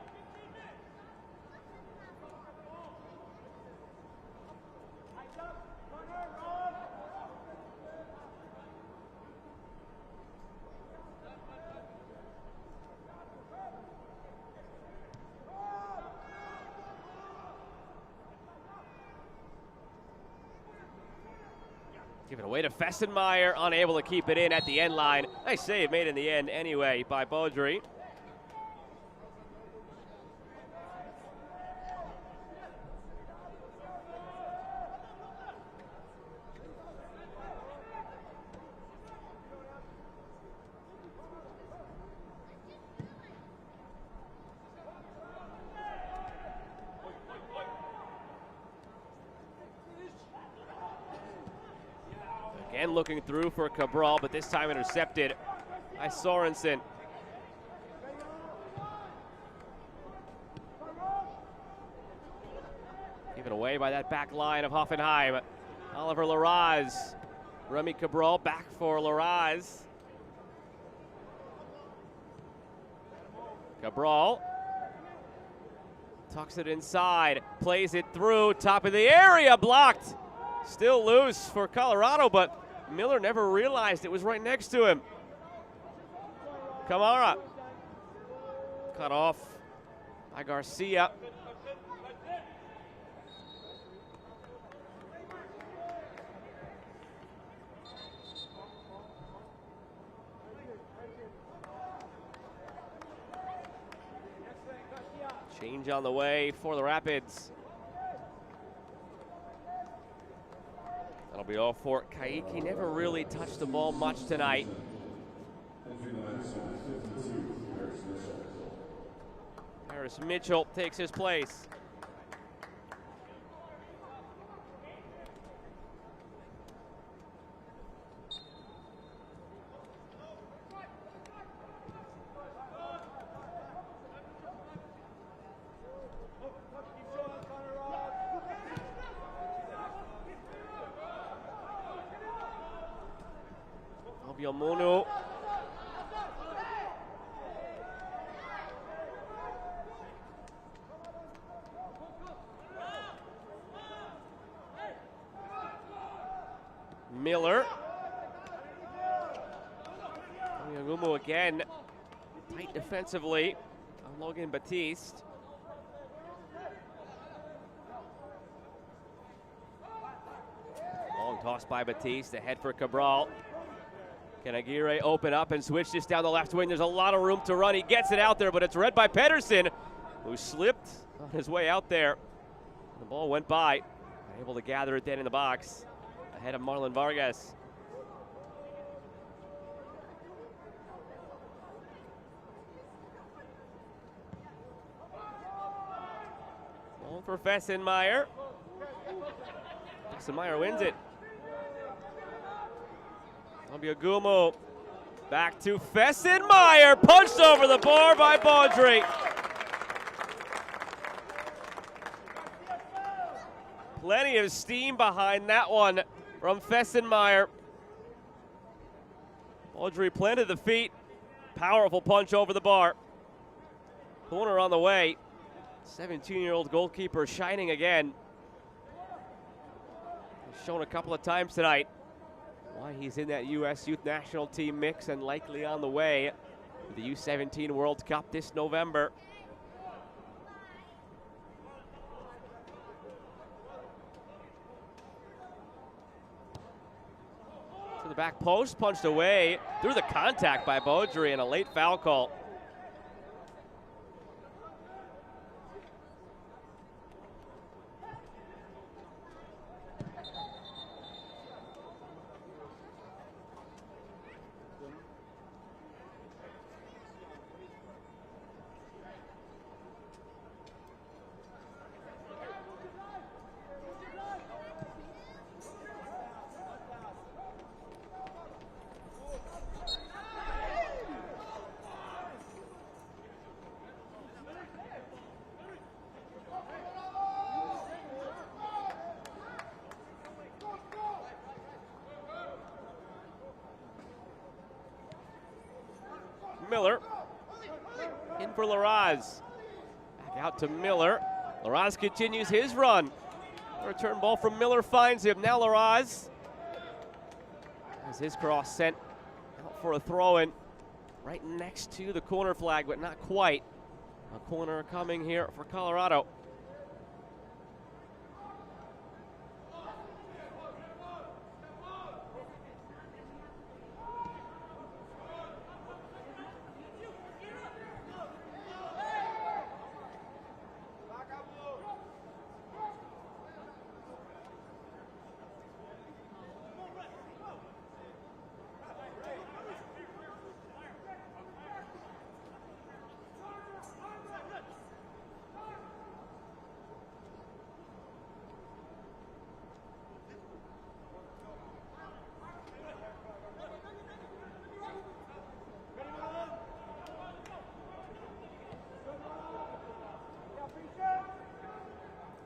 Give it away to Fessenmeyer, unable to keep it in at the end line. Nice save made in the end anyway by Baudry. Again looking through for Cabral, but this time intercepted by Sorensen. Given away by that back line of Hoffenheim. Oliver Larraz. Remy Cabral back for Larraz. Cabral tucks it inside, plays it through, top of the area, blocked. Still loose for Colorado, but Miller never realized it was right next to him. Kamara. Cut off by Garcia. Change on the way for the Rapids. That'll be all for Kaiki. Never really touched the ball much tonight. Harris Mitchell takes his place. Obiomunu. Miller. Obiomunu again. Tight defensively on Logan Batiste. Long toss by Batiste, ahead for Cabral. Can Aguirre open up and switch this down the left wing? There's a lot of room to run. He gets it out there, but it's read by Pedersen, who slipped on his way out there. The ball went by. Able to gather it then in the box, ahead of Marlon Vargas. Ball for Fessenmeyer. Fessenmeyer wins it. Obiagumo back to Fessenmeyer, punched over the bar by Baudry. Plenty of steam behind that one from Fessenmeyer. Baudry planted the feet, powerful punch over the bar. Corner on the way. 17-year-old goalkeeper shining again. He's shown a couple of times tonight why he's in that U.S. Youth National Team mix and likely on the way to the U17 World Cup this November. To the back post, punched away through the contact by Baudry and a late foul call. Miller. In for Larraz. Back out to Miller. Larraz continues his run. Return ball from Miller finds him. Now Larraz. As his cross sent out for a throw-in. Right next to the corner flag, but not quite. A corner coming here for Colorado.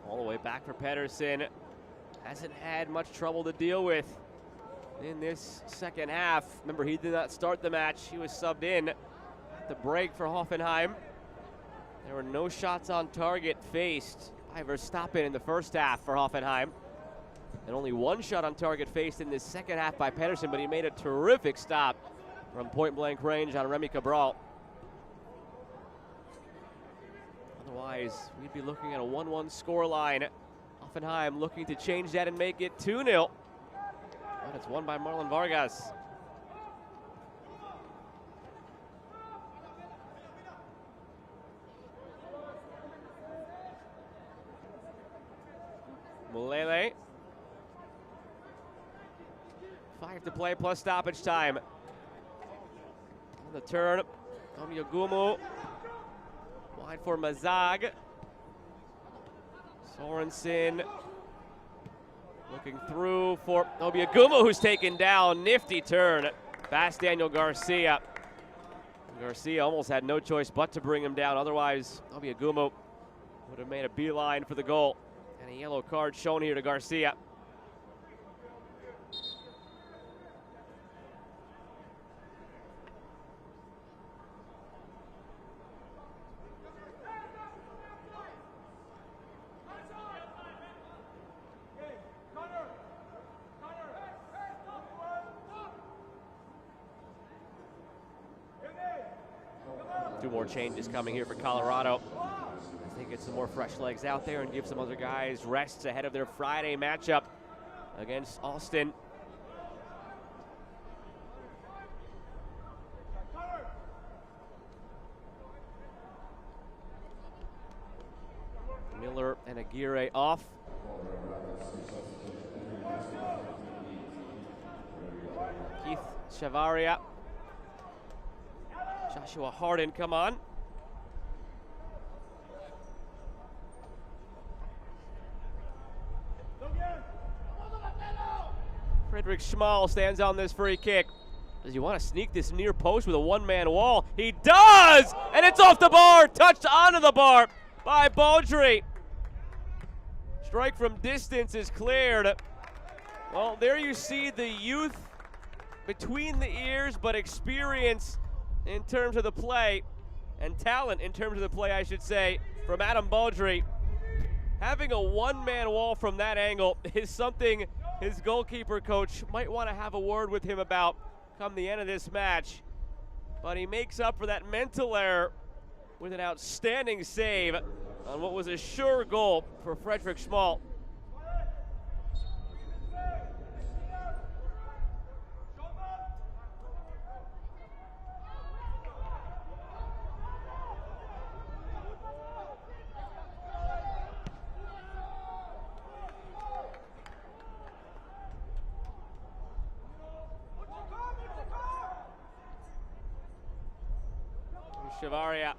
All the way back for Pedersen. Hasn't had much trouble to deal with in this second half. Remember, he did not start the match. He was subbed in at the break for Hoffenheim. There were no shots on target faced by Verstappen in the first half for Hoffenheim. And only one shot on target faced in this second half by Pedersen, but he made a terrific stop from point-blank range on Remy Cabral. Otherwise, we'd be looking at a 1-1 scoreline. Hoffenheim looking to change that and make it 2-0. But it's won by Marlon Vargas. Mulele. 5 to play plus stoppage time. On the turn, Omyagumu. Wide for Mazag. Sorensen looking through for Obiagumo, who's taken down. Nifty turn. Fast Daniel Garcia. Garcia almost had no choice but to bring him down. Otherwise, Obiagumo would have made a beeline for the goal. And a yellow card shown here to Garcia. Two more changes coming here for Colorado. I think it's some more fresh legs out there and give some other guys rests ahead of their Friday matchup against Austin. Miller and Aguirre off. Keith Chavaria. Joshua Harden, come on. Frederick Schmal stands on this free kick. Does he want to sneak this near post with a one-man wall? He does! And it's off the bar, touched onto the bar by Baudry. Strike from distance is cleared. Well, there you see the youth between the ears, but experience in terms of the play, and talent in terms of the play, I should say, from Adam Baudry. Having a one-man wall from that angle is something his goalkeeper coach might want to have a word with him about come the end of this match. But he makes up for that mental error with an outstanding save on what was a sure goal for Frederick Schmal. Chavaria.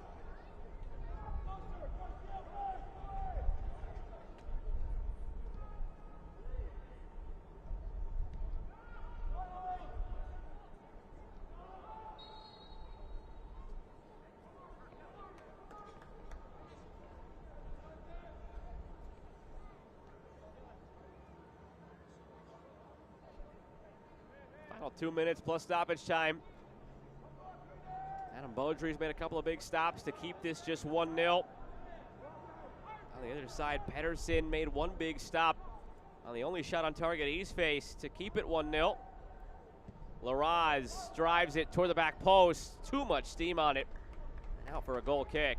Final 2 minutes plus stoppage time. Adam Beaudry's made a couple of big stops to keep this just 1-0. On the other side, Pedersen made one big stop on the only shot on target he's faced to keep it 1-0. Larraz drives it toward the back post. Too much steam on it. And out for a goal kick.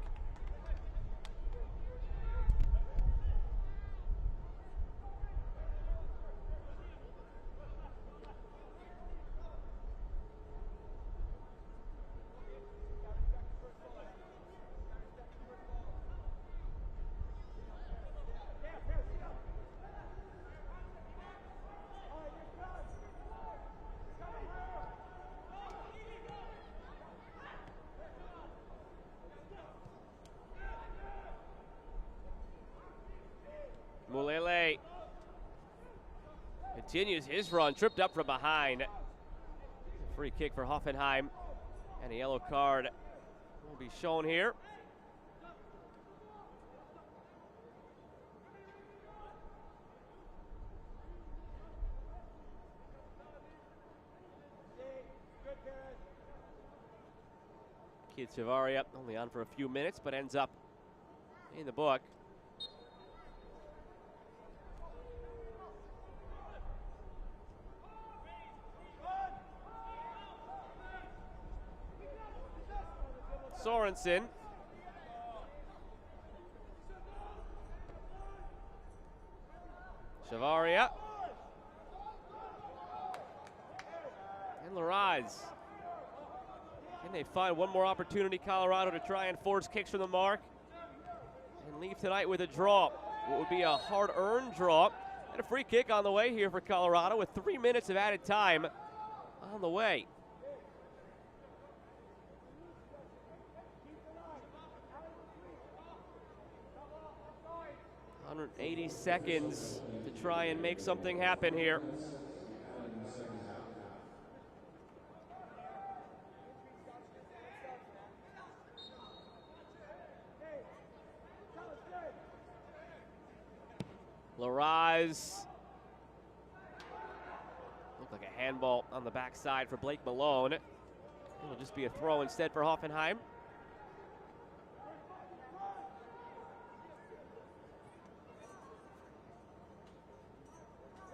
Mulele continues his run, tripped up from behind. Free kick for Hoffenheim, and a yellow card will be shown here. Kid Chavaria only on for a few minutes, but ends up in the book. Sorensen. Chavaria. And Larraz. Can they find one more opportunity, Colorado, to try and force kicks from the mark and leave tonight with a draw? What would be a hard-earned draw. And a free kick on the way here for Colorado with 3 minutes of added time on the way. 180 seconds to try and make something happen here. Larraz. Looked like a handball on the backside for Blake Malone. It'll just be a throw instead for Hoffenheim.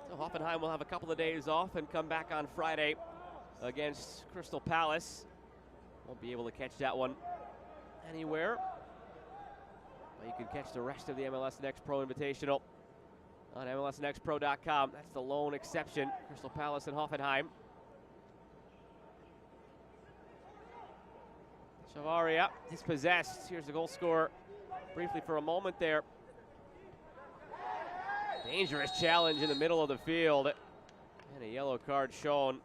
So Hoffenheim will have a couple of days off and come back on Friday against Crystal Palace. Won't be able to catch that one anywhere. But you can catch the rest of the MLS Next Pro Invitational on MLSNextPro.com. That's the lone exception, Crystal Palace and Hoffenheim. Chavaria is possessed. Here's the goal scorer briefly for a moment there. Dangerous challenge in the middle of the field. And a yellow card shown.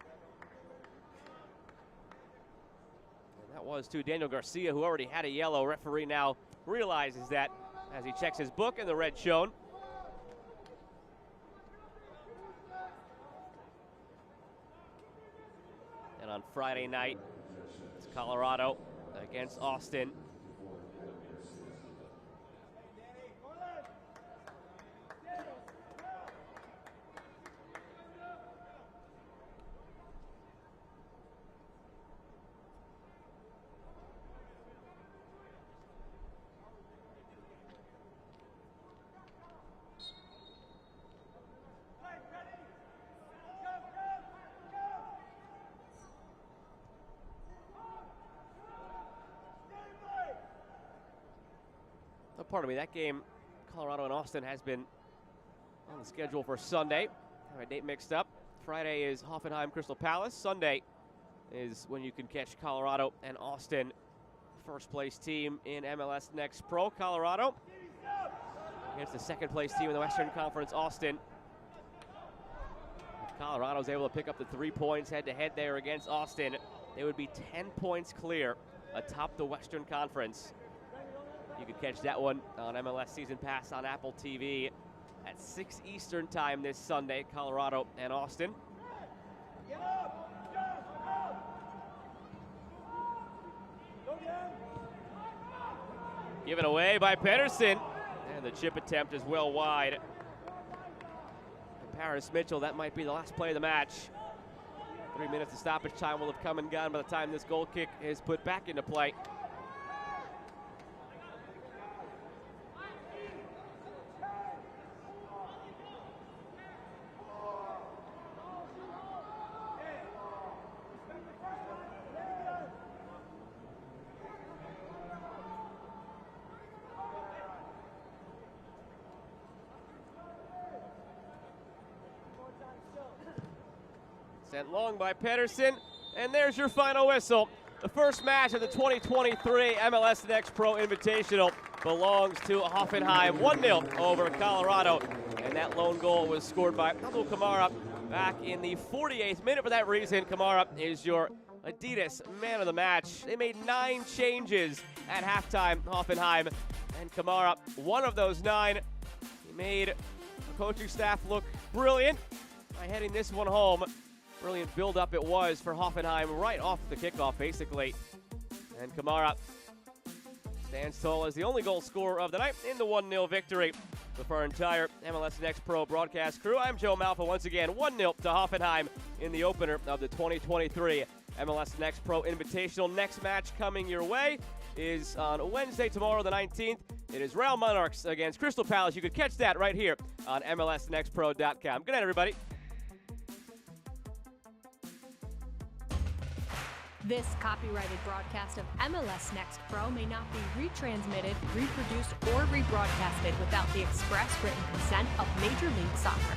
And that was to Daniel Garcia, who already had a yellow. Referee now realizes that as he checks his book, and the red shown. And on Friday night, it's Colorado against Austin. Pardon me, that game, Colorado and Austin, has been on the schedule for Sunday. Have a date mixed up. Friday is Hoffenheim Crystal Palace. Sunday is when you can catch Colorado and Austin, first place team in MLS Next Pro. Colorado against the second place team in the Western Conference, Austin. If Colorado's able to pick up the 3 points head to head there against Austin, they would be 10 points clear atop the Western Conference. You can catch that one on MLS Season Pass on Apple TV at 6 Eastern time this Sunday, Colorado and Austin. Given away by Pedersen, and the chip attempt is well wide. And Paris Mitchell, that might be the last play of the match 3 minutes of stoppage time will have come and gone by the time this goal kick is put back into play. Sent long by Pedersen, and there's your final whistle. The first match of the 2023 MLS Next Pro Invitational belongs to Hoffenheim, 1-0 over Colorado, and that lone goal was scored by Abdul Kamara back in the 48th minute. For that reason, Kamara is your Adidas man of the match. They made 9 changes at halftime, Hoffenheim, and Kamara, one of those 9. He made the coaching staff look brilliant by heading this one home. Brilliant build-up it was for Hoffenheim right off the kickoff, basically. And Kamara stands tall as the only goal scorer of the night in the 1-0 victory. With our entire MLS Next Pro broadcast crew, I'm Joe Malfa once again, 1-0 to Hoffenheim in the opener of the 2023 MLS Next Pro Invitational. Next match coming your way is on Wednesday, tomorrow the 19th. It is Real Monarchs against Crystal Palace. You could catch that right here on MLSNextPro.com. Good night, everybody. This copyrighted broadcast of MLS Next Pro may not be retransmitted, reproduced, or rebroadcasted without the express written consent of Major League Soccer.